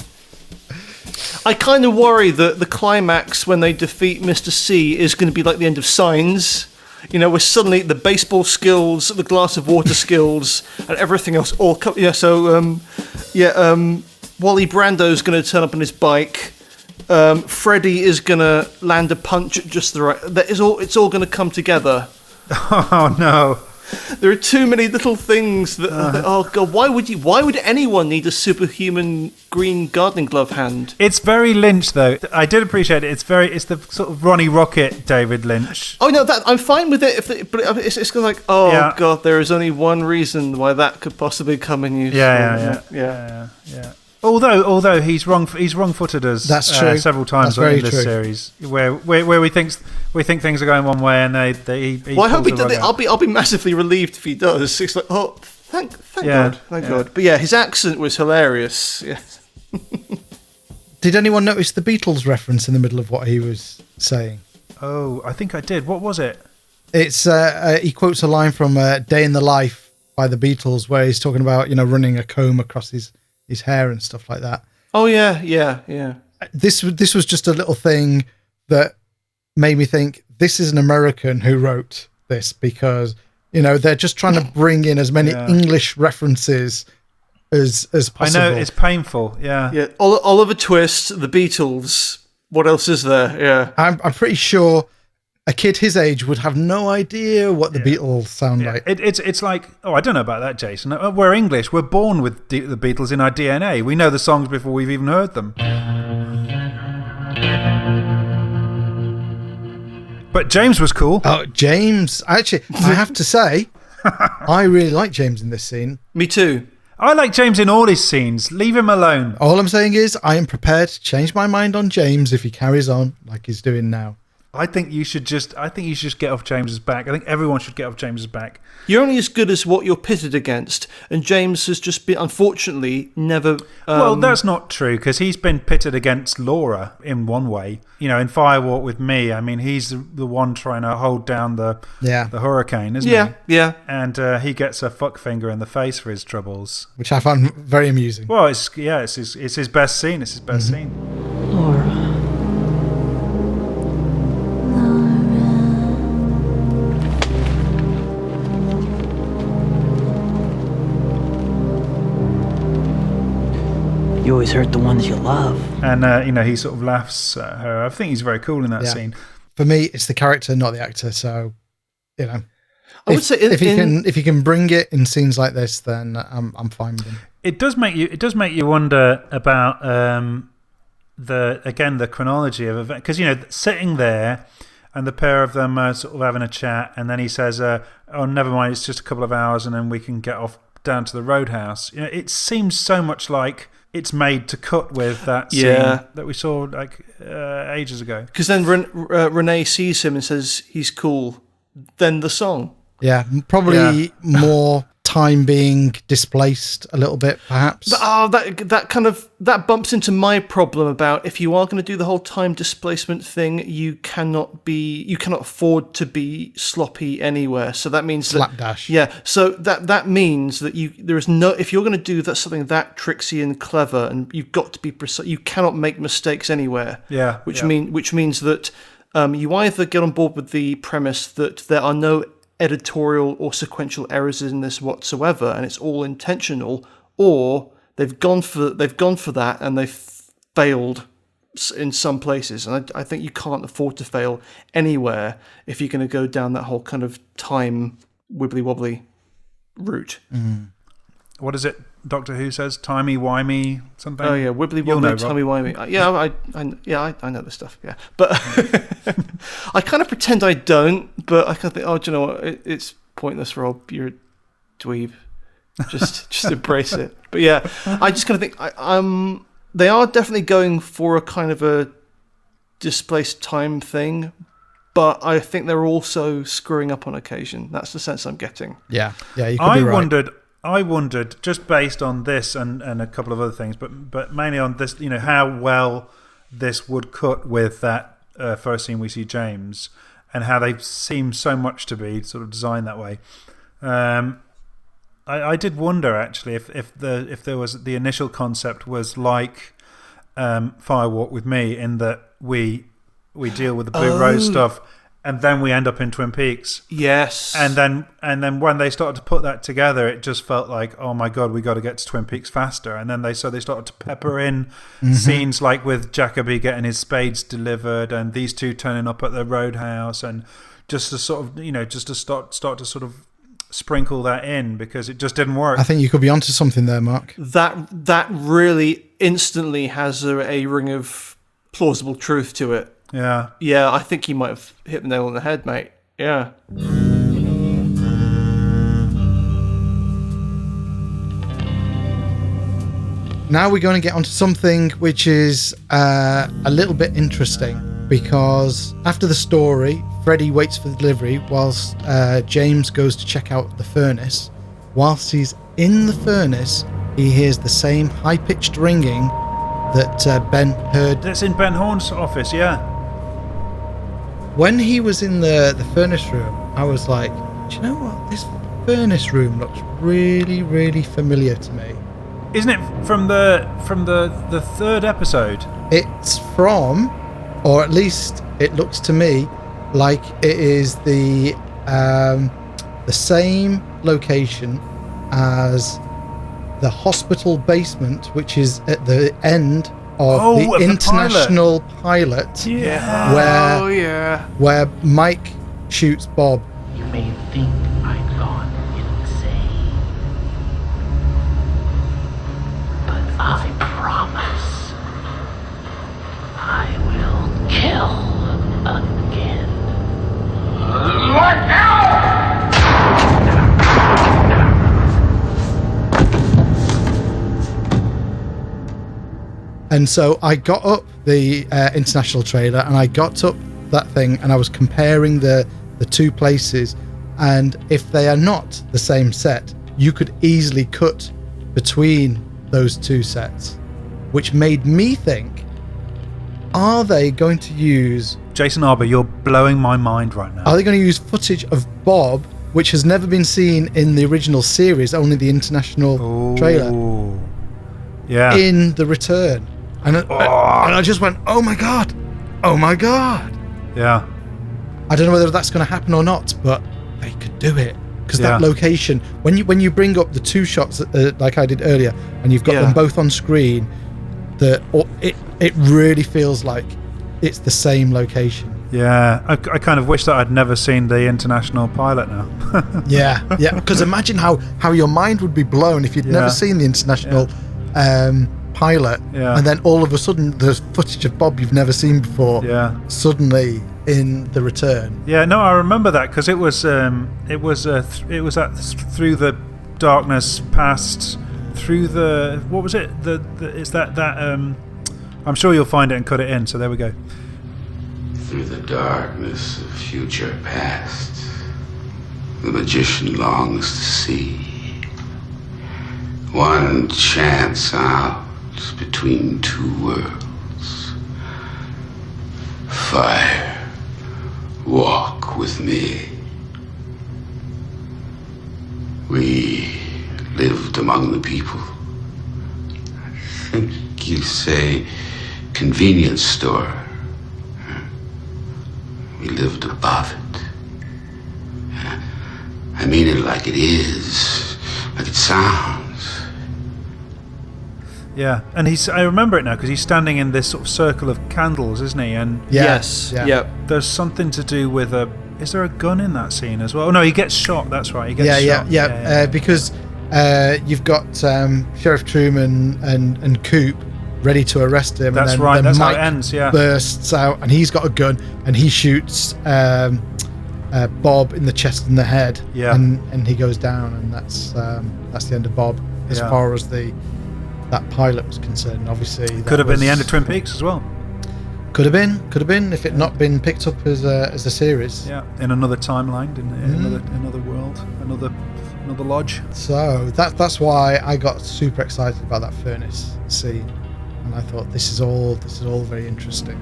C: I kind of worry that the climax when they defeat Mr. C is going to be like the end of Signs. You know, where suddenly the baseball skills, the glass of water skills, and everything else all come. Yeah, so, Wally Brando's going to turn up on his bike. Freddy is going to land a punch at just the right... It's all going to come together.
A: Oh, no.
C: There are too many little things that... oh, God, why would anyone need a superhuman green gardening glove hand?
A: It's very Lynch, though. I did appreciate it. It's the sort of Ronnie Rocket David Lynch.
C: Oh, no, I'm fine with it, but it's kind of like, God, there is only one reason why that could possibly come in use.
A: Yeah. Although he's wrong-footed us.
B: That's true.
A: Several times in this series, where we think things are going one way, and he
C: well, I hope he does. I'll be massively relieved if he does. It's like, oh, thank God, thank God. But yeah, his accent was hilarious. Yeah.
B: Did anyone notice the Beatles reference in the middle of what he was saying?
A: Oh, I think I did. What was it?
B: It's he quotes a line from "Day in the Life" by the Beatles, where he's talking about running a comb across his hair and stuff like that.
C: Oh yeah.
B: This was just a little thing that made me think this is an American who wrote this, because they're just trying to bring in as many English references as possible.
A: I know, it's painful. Yeah.
C: Oliver Twist, the Beatles. What else is there? Yeah.
B: I'm pretty sure a kid his age would have no idea what the Beatles sound like.
A: It's like, I don't know about that, Jason. We're English. We're born with the Beatles in our DNA. We know the songs before we've even heard them. But James was cool.
B: Oh, James. Actually, I have to say, I really like James in this scene.
C: Me too.
A: I like James in all his scenes. Leave him alone.
B: All I'm saying is I am prepared to change my mind on James if he carries on like he's doing now.
A: I think you should just get off James's back. I think everyone should get off James's back.
C: You're only as good as what you're pitted against, and James has just been, unfortunately, never...
A: well, that's not true, because he's been pitted against Laura in one way. In Firewalk with Me, I mean, he's the one trying to hold down the hurricane, isn't he?
C: Yeah.
A: And he gets a fuck finger in the face for his troubles.
B: Which I found very amusing.
A: Well, it's his best scene. It's his best scene.
I: Laura.
Q: You always hurt the ones you love.
A: And, he sort of laughs at her. I think he's very cool in that scene.
B: For me, it's the character, not the actor. So,
C: I would say
B: if he can bring it in scenes like this, then I'm fine with him.
A: It does make you wonder about the chronology of events, because sitting there and the pair of them are sort of having a chat, and then he says, "Oh, never mind, it's just a couple of hours, and then we can get off down to the roadhouse." It seems so much like it's made to cut with that scene that we saw ages ago.
C: Because then Renee sees him and says he's cool. Then the song.
B: Yeah, probably more time being displaced a little bit, perhaps.
C: That bumps into my problem about, if you are going to do the whole time displacement thing, you cannot afford to be sloppy anywhere. So that means
B: slapdash.
C: So that means that if you're going to do something that tricksy and clever, and you've got to be precise, you cannot make mistakes anywhere. Which means that you either get on board with the premise that there are no editorial or sequential errors in this whatsoever, and it's all intentional, or they've gone for that, and they've failed in some places. And I think you can't afford to fail anywhere if you're going to go down that whole kind of time wibbly wobbly route.
A: What is it? Doctor Who says timey-wimey something.
C: Oh yeah, wibbly wobbly, timey-wimey. I know this stuff. Yeah, but I kind of pretend I don't. But I kind of think, oh, do you know what? It's pointless, Rob. You're a dweeb. Just embrace it. But yeah, I just kind of think they are definitely going for a kind of a displaced time thing, but I think they're also screwing up on occasion. That's the sense I'm getting.
B: Yeah, you could be right.
A: I wondered, just based on this and a couple of other things, but mainly on this, how well this would cut with that first scene we see James, and how they seem so much to be sort of designed that way. I did wonder actually if there was the initial concept was like Firewalk with Me, in that we deal with the Blue Rose stuff, and then we end up in Twin Peaks.
C: Yes.
A: And then when they started to put that together, it just felt like, oh my God, we got to get to Twin Peaks faster. And then they started to pepper in scenes like with Jacoby getting his spades delivered, and these two turning up at the roadhouse, and just to sort of, just to start to sort of sprinkle that in, because it just didn't work.
B: I think you could be onto something there, Mark.
C: That really instantly has a ring of plausible truth to it.
A: Yeah.
C: Yeah, I think you might have hit the nail on the head, mate. Yeah.
B: Now we're going to get onto something which is a little bit interesting, because after the story, Freddy waits for the delivery whilst James goes to check out the furnace. Whilst he's in the furnace, he hears the same high-pitched ringing that Ben heard.
A: That's in Ben Horn's office, yeah.
B: When he was in the furnace room, I was like, do you know what? This furnace room looks really, really familiar to me.
A: Isn't it from the third episode?
B: It's from, or at least it looks to me like it is the same location as the hospital basement, which is at the end of the international pilot, where Mike shoots Bob.
J: You may think I've gone insane, but I promise I will kill again. Look out!
B: And so I got up the international trailer, and I got up that thing, and I was comparing the two places, and if they are not the same set, you could easily cut between those two sets, which made me think, are they going to use...
A: Jason Arber, you're blowing my mind right now.
B: Are they going to use footage of Bob, which has never been seen in the original series, only the international trailer, in the return? And I just went, oh my God.
A: Yeah.
B: I don't know whether that's going to happen or not, but they could do it. Because that location, when you bring up the two shots like I did earlier, and you've got them both on screen, it really feels like it's the same location.
A: Yeah, I kind of wish that I'd never seen the international pilot now.
B: yeah, because imagine how your mind would be blown if you'd never seen the international pilot, and then all of a sudden there's footage of Bob you've never seen before suddenly in the return.
A: Yeah, no, I remember that, because it was that through the darkness past through the, what was it, it's that I'm sure you'll find it and cut it in, so there we go.
R: Through the darkness of future past, the magician longs to see one chance out between two worlds. Fire, walk with me. We lived among the people. I think you say convenience store. We lived above it. I mean it like it is, like it sounds.
A: Yeah, and I remember it now because he's standing in this sort of circle of candles, isn't he? And
C: yes, yeah.
A: There's something to do with is there a gun in that scene as well? Oh, no, he gets shot. That's right. He gets shot.
B: Because you've got Sheriff Truman and Coop ready to arrest him.
A: That's
B: and then,
A: right.
B: Then
A: that's
B: Mike
A: how it ends. Yeah.
B: bursts out, and he's got a gun, and he shoots Bob in the chest and the head.
A: Yeah.
B: And he goes down, and that's the end of Bob as far as that pilot was concerned. Obviously,
A: could have been the end of Twin Peaks as well.
B: Could have been if it not been picked up as a series.
A: Yeah, in another timeline, in another world, another lodge.
B: So that's why I got super excited about that furnace scene, and I thought this is all very interesting.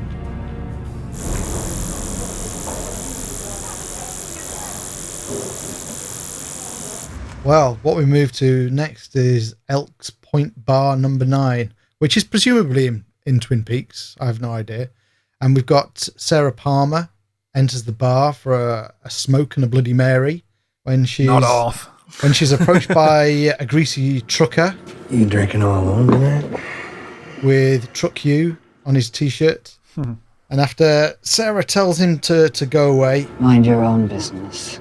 B: Well, what we move to next is Elks Point Bar number 9, which is presumably in Twin Peaks. I have no idea. And we've got Sarah Palmer enters the bar for a smoke and a Bloody Mary when she's approached by a greasy trucker.
S: You drinking all alone tonight?
B: With Truck U on his t-shirt. And after Sarah tells him to go away,
Q: mind your own business,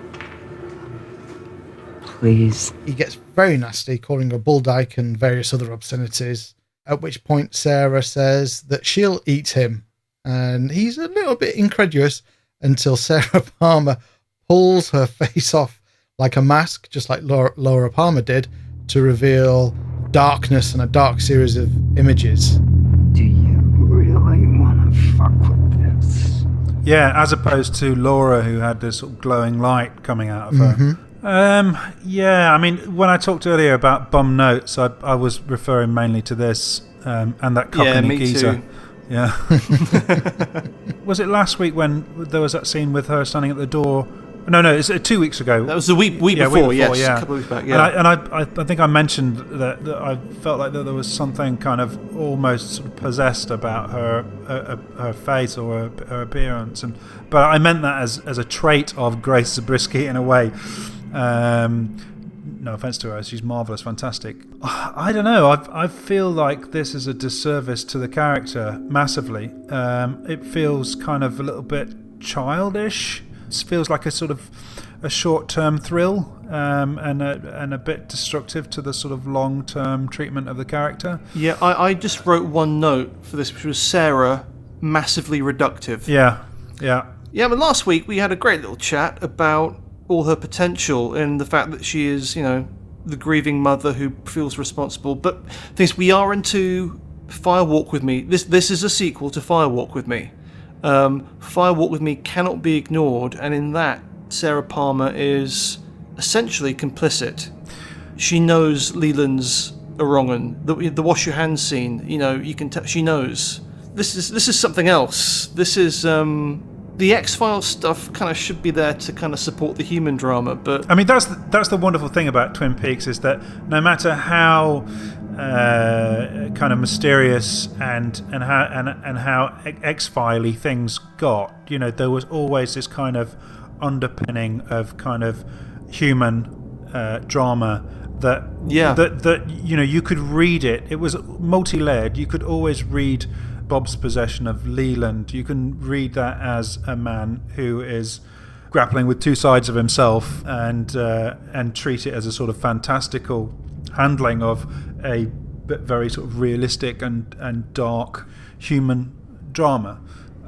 Q: please.
B: He gets very nasty, calling her bull dyke and various other obscenities. At which point Sarah says that she'll eat him. And he's a little bit incredulous until Sarah Palmer pulls her face off like a mask, just like Laura Palmer did, to reveal darkness and a dark series of images.
Q: Do you really want to fuck with this?
A: Yeah, as opposed to Laura, who had this sort of glowing light coming out of her. Yeah, I mean, when I talked earlier about bum notes, I was referring mainly to this and that Cockney geezer.
C: Too.
A: Yeah. Was it last week when there was that scene with her standing at the door? No, it's 2 weeks ago.
C: That was the week before, yes. A couple of weeks back, yeah.
A: And I think I mentioned that I felt like that there was something kind of almost sort of possessed about her face or her appearance, but I meant that as a trait of Grace Zabriskie in a way. No offense to her, she's marvelous, fantastic. I don't know. I feel like this is a disservice to the character massively. It feels kind of a little bit childish. It feels like a sort of a short-term thrill, and a bit destructive to the sort of long-term treatment of the character.
C: Yeah, I just wrote one note for this, which was Sarah massively reductive.
A: Yeah.
C: But last week we had a great little chat about all her potential and the fact that she is, the grieving mother who feels responsible. But things we are into Fire Walk With Me. This is a sequel to Fire Walk With Me. Fire Walk With Me cannot be ignored, and in that, Sarah Palmer is essentially complicit. She knows Leland's a wrong 'un. The wash your hands scene, you can tell she knows. This is something else. This is the X-Files stuff kind of should be there to kind of support the human drama, but
A: I mean that's the wonderful thing about Twin Peaks is that no matter how kind of mysterious and how X-Filey things got, there was always this kind of underpinning of kind of human drama that you could read it. It was multi-layered. You could always read Bob's possession of Leland. You can read that as a man who is grappling with two sides of himself and treat it as a sort of fantastical handling of a very sort of realistic and dark human drama.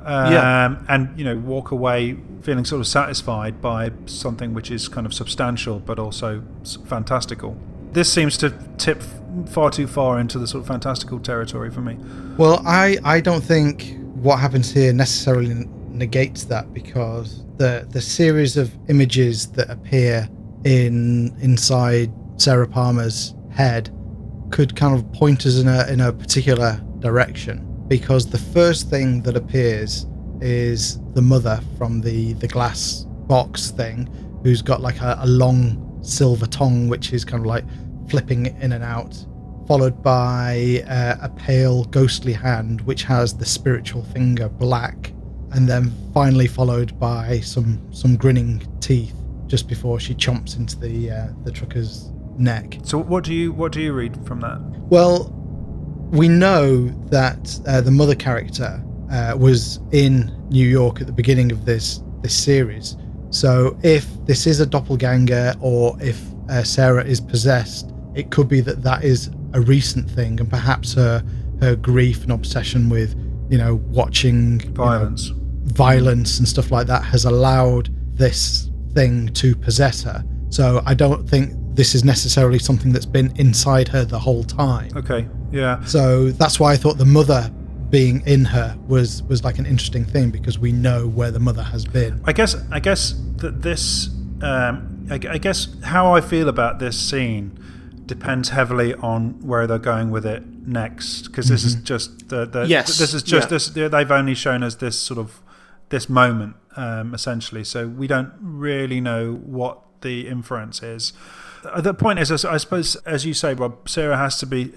A: And walk away feeling sort of satisfied by something which is kind of substantial but also fantastical. This seems to tip far too far into the sort of fantastical territory for me.
B: Well, I don't think what happens here necessarily negates that, because the series of images that appear inside Sarah Palmer's head could kind of point us in a particular direction. Because the first thing that appears is the mother from the glass box thing, who's got like a long silver tongue, which is kind of like flipping in and out, followed by a pale ghostly hand, which has the spiritual finger black, and then finally followed by some grinning teeth just before she chomps into the trucker's neck.
A: So what do you read from that?
B: Well, we know that the mother character was in New York at the beginning of this series. So if this is a doppelganger, or if Sarah is possessed, it could be that is a recent thing, and perhaps her grief and obsession with, watching violence and stuff like that has allowed this thing to possess her. So I don't think this is necessarily something that's been inside her the whole time.
A: Okay, yeah.
B: So that's why I thought the mother being in her was like an interesting thing, because we know where the mother has been.
A: I guess that this, I guess how I feel about this scene depends heavily on where they're going with it next, because this is just they've only shown us this sort of this moment, essentially, so we don't really know what the inference is. The point is, I suppose, as you say, Rob, Sarah has to be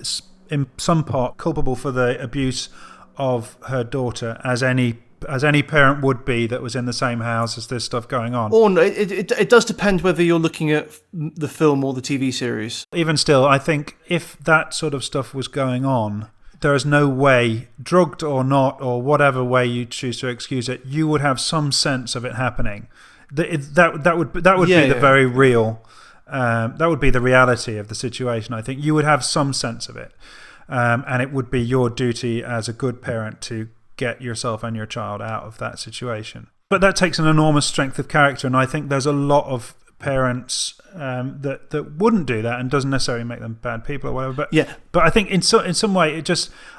A: in some part culpable for the abuse of her daughter, as any parent would be that was in the same house as this stuff going on.
C: Or no, it does depend whether you're looking at the film or the TV series.
A: Even still, I think if that sort of stuff was going on, there is no way, drugged or not, or whatever way you choose to excuse it, you would have some sense of it happening. That would be the very real. That would be the reality of the situation. I think you would have some sense of it, and it would be your duty as a good parent to get yourself and your child out of that situation. But that takes an enormous strength of character, and I think there's a lot of parents that wouldn't do that, and doesn't necessarily make them bad people or whatever. But I think in some way,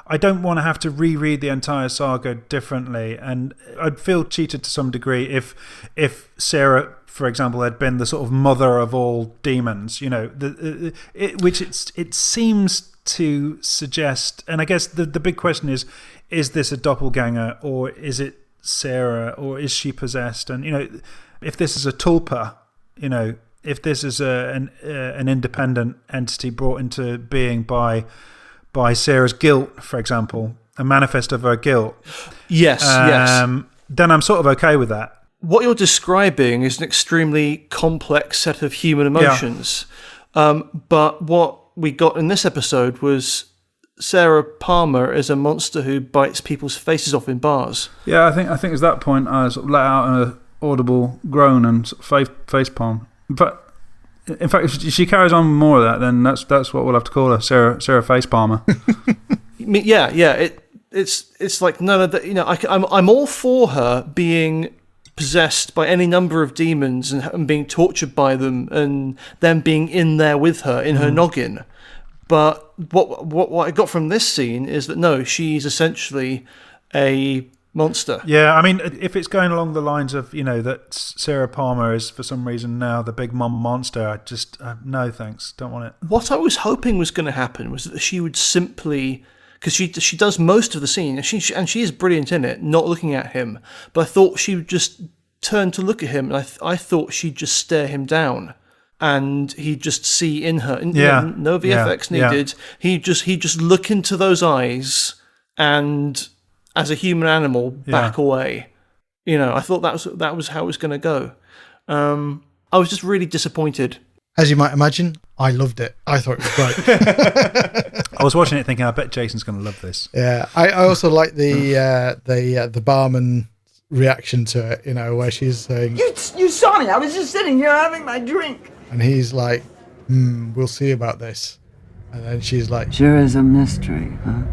A: I don't want to have to reread the entire saga differently, and I'd feel cheated to some degree if Sarah, for example, had been the sort of mother of all demons, which it seems to suggest. And I guess the big question is this a doppelganger, or is it Sarah, or is she possessed? And if this is a tulpa, if this is an independent entity brought into being by Sarah's guilt, for example, a manifest of her guilt,
C: yes,
A: then I'm sort of okay with that.
C: What you're describing is an extremely complex set of human emotions. But what we got in this episode was Sarah Palmer is a monster who bites people's faces off in bars.
A: Yeah, I think at that point I sort of let out an audible groan and sort of face palm. But in fact, if she carries on with more of that, then that's what we'll have to call her, Sarah Face Palmer. It's like I'm all for her being possessed by any number of demons and being tortured by them, and them being in there with her in her noggin. But what I got from this scene is that no, she's essentially a monster. Yeah, I mean, if it's going along the lines of that Sarah Palmer is for some reason now the big mom monster, I just no thanks, don't want it.
C: What I was hoping was going to happen was that she would simply, because she does most of the scene, and she is brilliant in it, not looking at him. But I thought she would just turn to look at him, and I thought she'd just stare him down, and he'd just see in her. No VFX needed. He'd just look into those eyes, and as a human animal, back away. I thought that was how it was going to go. I was just really disappointed.
B: As you might imagine, I loved it. I thought it was great.
A: I was watching it thinking, I bet Jason's going to love this.
B: Yeah, I also like the barman reaction to it, where she's saying,
Q: You saw me, I was just sitting here having my drink.
B: And he's like, we'll see about this. And then she's like,
Q: Sure is a mystery, huh?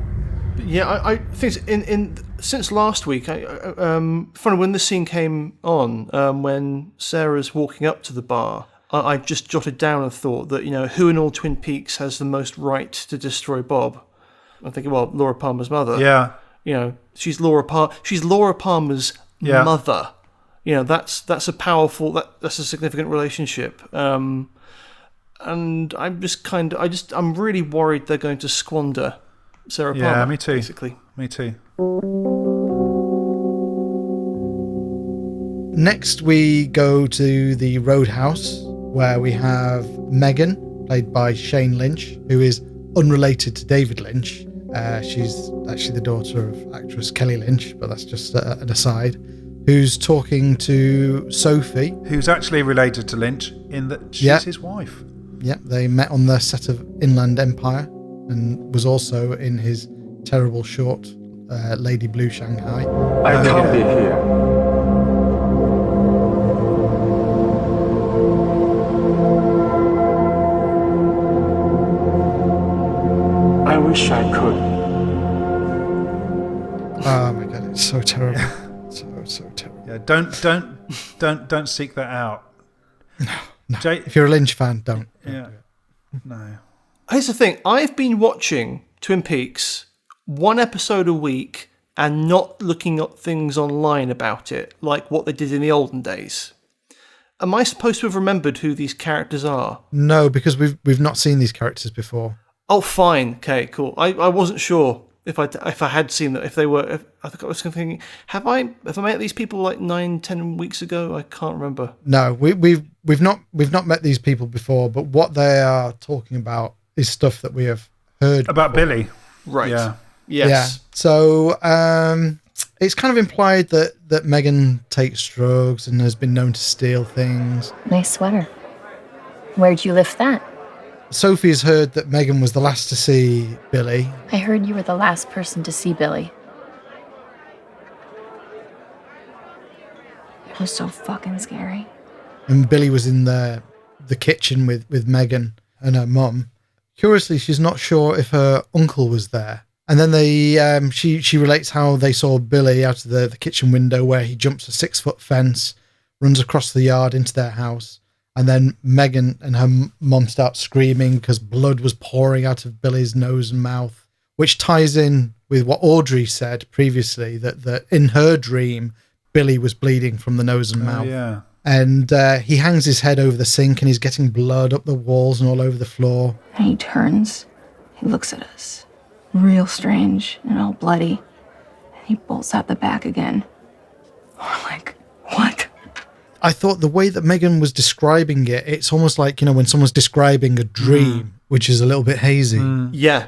C: Yeah, I think since last week, funny, when this scene came on, when Sarah's walking up to the bar, I just jotted down and thought that, who in all Twin Peaks has the most right to destroy Bob? I'm thinking, well, Laura Palmer's mother.
A: Yeah.
C: She's Laura Palmer's mother. That's a powerful, that's a significant relationship. And I'm just I'm really worried they're going to squander Sarah Palmer.
A: Yeah, me too.
C: Basically.
A: Me too.
B: Next, we go to the Roadhouse, where we have Megan, played by Shane Lynch, who is unrelated to David Lynch. She's actually the daughter of actress Kelly Lynch, but that's just an aside, who's talking to Sophie.
A: Who's actually related to Lynch in that she's his wife.
B: Yeah, they met on the set of Inland Empire. and was also in his terrible short Lady Blue Shanghai.
L: I can't be here. I wish I could.
B: Oh my god, it's so terrible. so terrible.
A: Yeah, don't seek that out.
B: No. If you're a Lynch fan, don't.
A: Yeah. No.
C: Here's the thing. I've been watching Twin Peaks one episode a week and not looking at things online about it, like what they did in the olden days. Am I supposed to have remembered who these characters are?
B: No, because we've not seen these characters before.
C: Oh, fine. Okay, cool. I wasn't sure if I had seen them, if they were. I think I was thinking, have I met these people like 9-10 weeks ago? I can't remember.
B: No, we've not met these people before, but what they are talking about is stuff that we have heard
A: about
B: before.
A: Billy.
C: Right.
A: Yeah.
C: Yes.
B: Yeah. So it's kind of implied that Megan takes drugs and has been known to steal things.
T: Nice sweater. Where'd you lift that?
B: Sophie has heard that Megan was the last to see Billy.
T: I heard you were the last person to see Billy. It was so fucking scary.
B: And Billy was in the kitchen with Megan and her mum. Curiously, she's not sure if her uncle was there. And then she relates how they saw Billy out of the kitchen window where he jumps a 6-foot fence, runs across the yard into their house. And then Megan and her mum start screaming because blood was pouring out of Billy's nose and mouth, which ties in with what Audrey said previously, that in her dream, Billy was bleeding from the nose and mouth.
A: Yeah.
B: And he hangs his head over the sink and he's getting blood up the walls and all over the floor.
T: And he turns, he looks at us, real strange and all bloody, and he bolts out the back again. We're like, what?
B: I thought the way that Megan was describing it, it's almost like, when someone's describing a dream, which is a little bit hazy.
C: Yeah.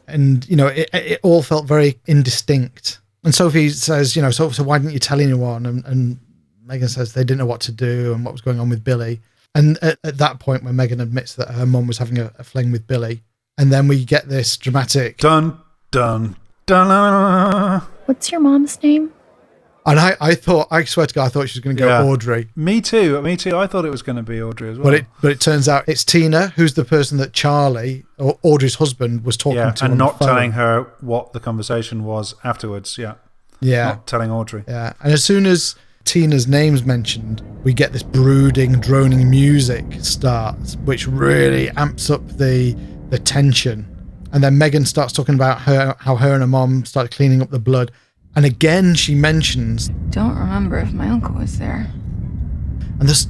B: And, it all felt very indistinct. And Sophie says, so why didn't you tell anyone? And Megan says they didn't know what to do and what was going on with Billy. And at that point, when Megan admits that her mum was having a fling with Billy, and then we get this dramatic...
A: Dun, dun, dun.
T: What's your mom's name?
B: And I swear to God, I thought she was going to go Audrey.
A: Me too. I thought it was going to be Audrey as well.
B: But it turns out it's Tina, who's the person that Charlie, or Audrey's husband, was talking to.
A: And
B: on
A: not
B: the phone.
A: telling her what the conversation was afterwards. Yeah. Not telling Audrey.
B: Yeah. And as soon as Tina's name's mentioned, we get this brooding, droning music starts, which really amps up the tension. And then Megan starts talking about how her and her mom started cleaning up the blood. And again, she mentions...
T: Don't remember if my uncle was there.
B: And there's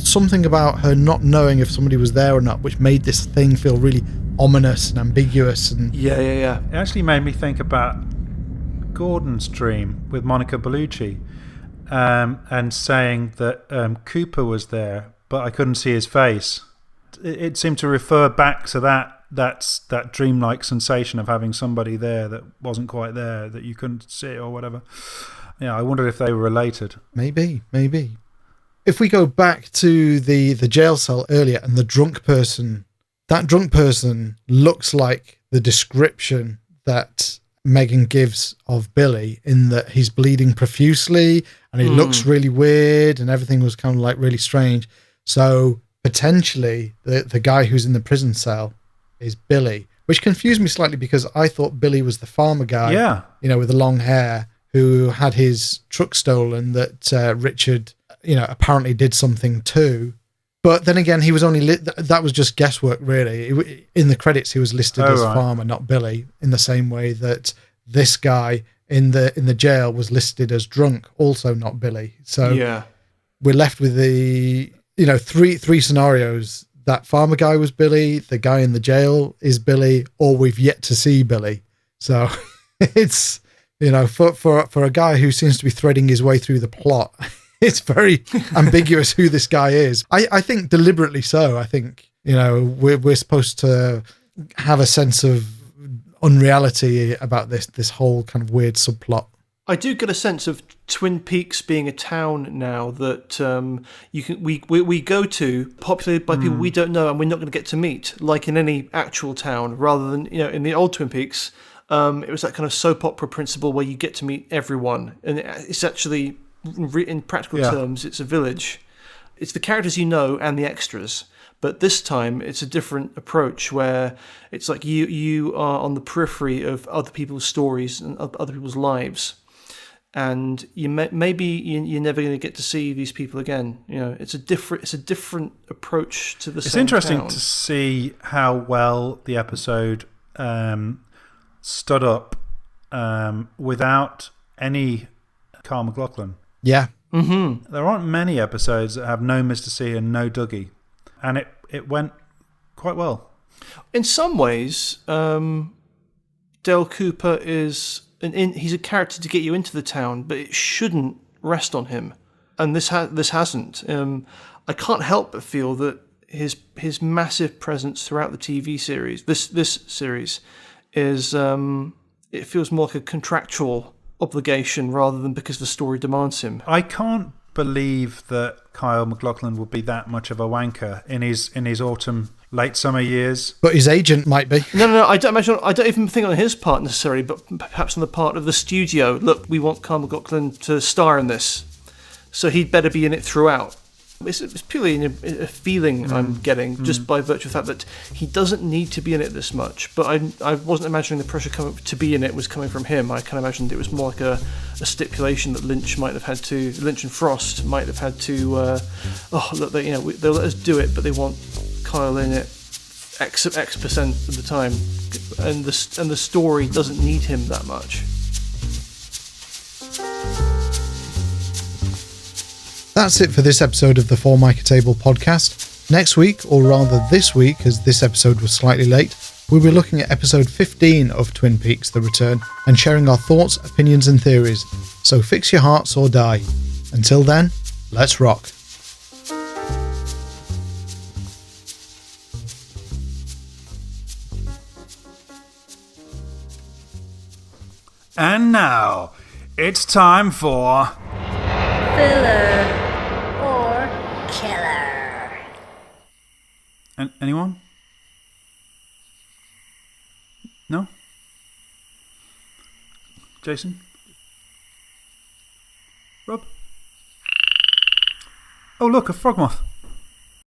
B: something about her not knowing if somebody was there or not, which made this thing feel really ominous and ambiguous. And
C: Yeah.
A: It actually made me think about Gordon's dream with Monica Bellucci, and saying that Cooper was there, but I couldn't see his face. It seemed to refer back to that dreamlike sensation of having somebody there that wasn't quite there, that you couldn't see or whatever. Yeah, I wondered if they were related.
B: Maybe. If we go back to the jail cell earlier and the drunk person, that drunk person looks like the description that Megan gives of Billy, in that he's bleeding profusely and he looks really weird and everything was kind of like really strange. So potentially the guy who's in the prison cell is Billy, which confused me slightly because I thought Billy was the farmer guy, with the long hair, who had his truck stolen that Richard, apparently did something to. But then again, he was only that was just guesswork, really. In the credits, he was listed as farmer, not Billy, in the same way that this guy in the jail was listed as drunk, also not Billy. So we're left with the three scenarios. That farmer guy was Billy, the guy in the jail is Billy, or we've yet to see Billy. So it's, for a guy who seems to be threading his way through the plot, it's very ambiguous who this guy is. I think deliberately so. I think, we're supposed to have a sense of unreality about this whole kind of weird subplot.
C: I do get a sense of Twin Peaks being a town now that we go to, populated by people we don't know and we're not going to get to meet, like in any actual town, rather than, in the old Twin Peaks, it was that kind of soap opera principle where you get to meet everyone, and it's actually, in practical terms, it's a village. It's the characters you know and the extras. But this time, it's a different approach where it's like you are on the periphery of other people's stories and other people's lives. And maybe you're never going to get to see these people again. It's a different approach to the same. It's
A: interesting to see how well the episode stood up without any Carl McLachlan.
B: Yeah.
C: Mm-hmm.
A: There aren't many episodes that have no Mr. C and no Dougie, and it went quite well.
C: In some ways, Dale Cooper is he's a character to get you into the town, but it shouldn't rest on him, and this hasn't. I can't help but feel that his massive presence throughout the TV series, this series, is it feels more like a contractual obligation rather than because the story demands him.
A: I can't believe that Kyle MacLachlan would be that much of a wanker in his autumn, late summer years.
B: But his agent might be.
C: No. I don't even think on his part necessarily, but perhaps on the part of the studio. Look, we want Kyle MacLachlan to star in this, so he'd better be in it throughout. It's purely a feeling I'm getting, just by virtue of the fact that he doesn't need to be in it this much. But I wasn't imagining the pressure to be in it was coming from him. I kind of imagined it was more like a stipulation that Lynch and Frost might have had to. Look, they'll let us do it, but they want Kyle in it X percent of the time, and the story doesn't need him that much.
B: That's it for this episode of the Formica Table podcast. Next week, or rather this week, as this episode was slightly late, we'll be looking at episode 15 of Twin Peaks The Return and sharing our thoughts, opinions and theories. So fix your hearts or die. Until then, let's rock.
A: And now, it's time for...
I: Filler or killer.
A: Anyone? No? Jason? Rob? Oh look, a frog moth.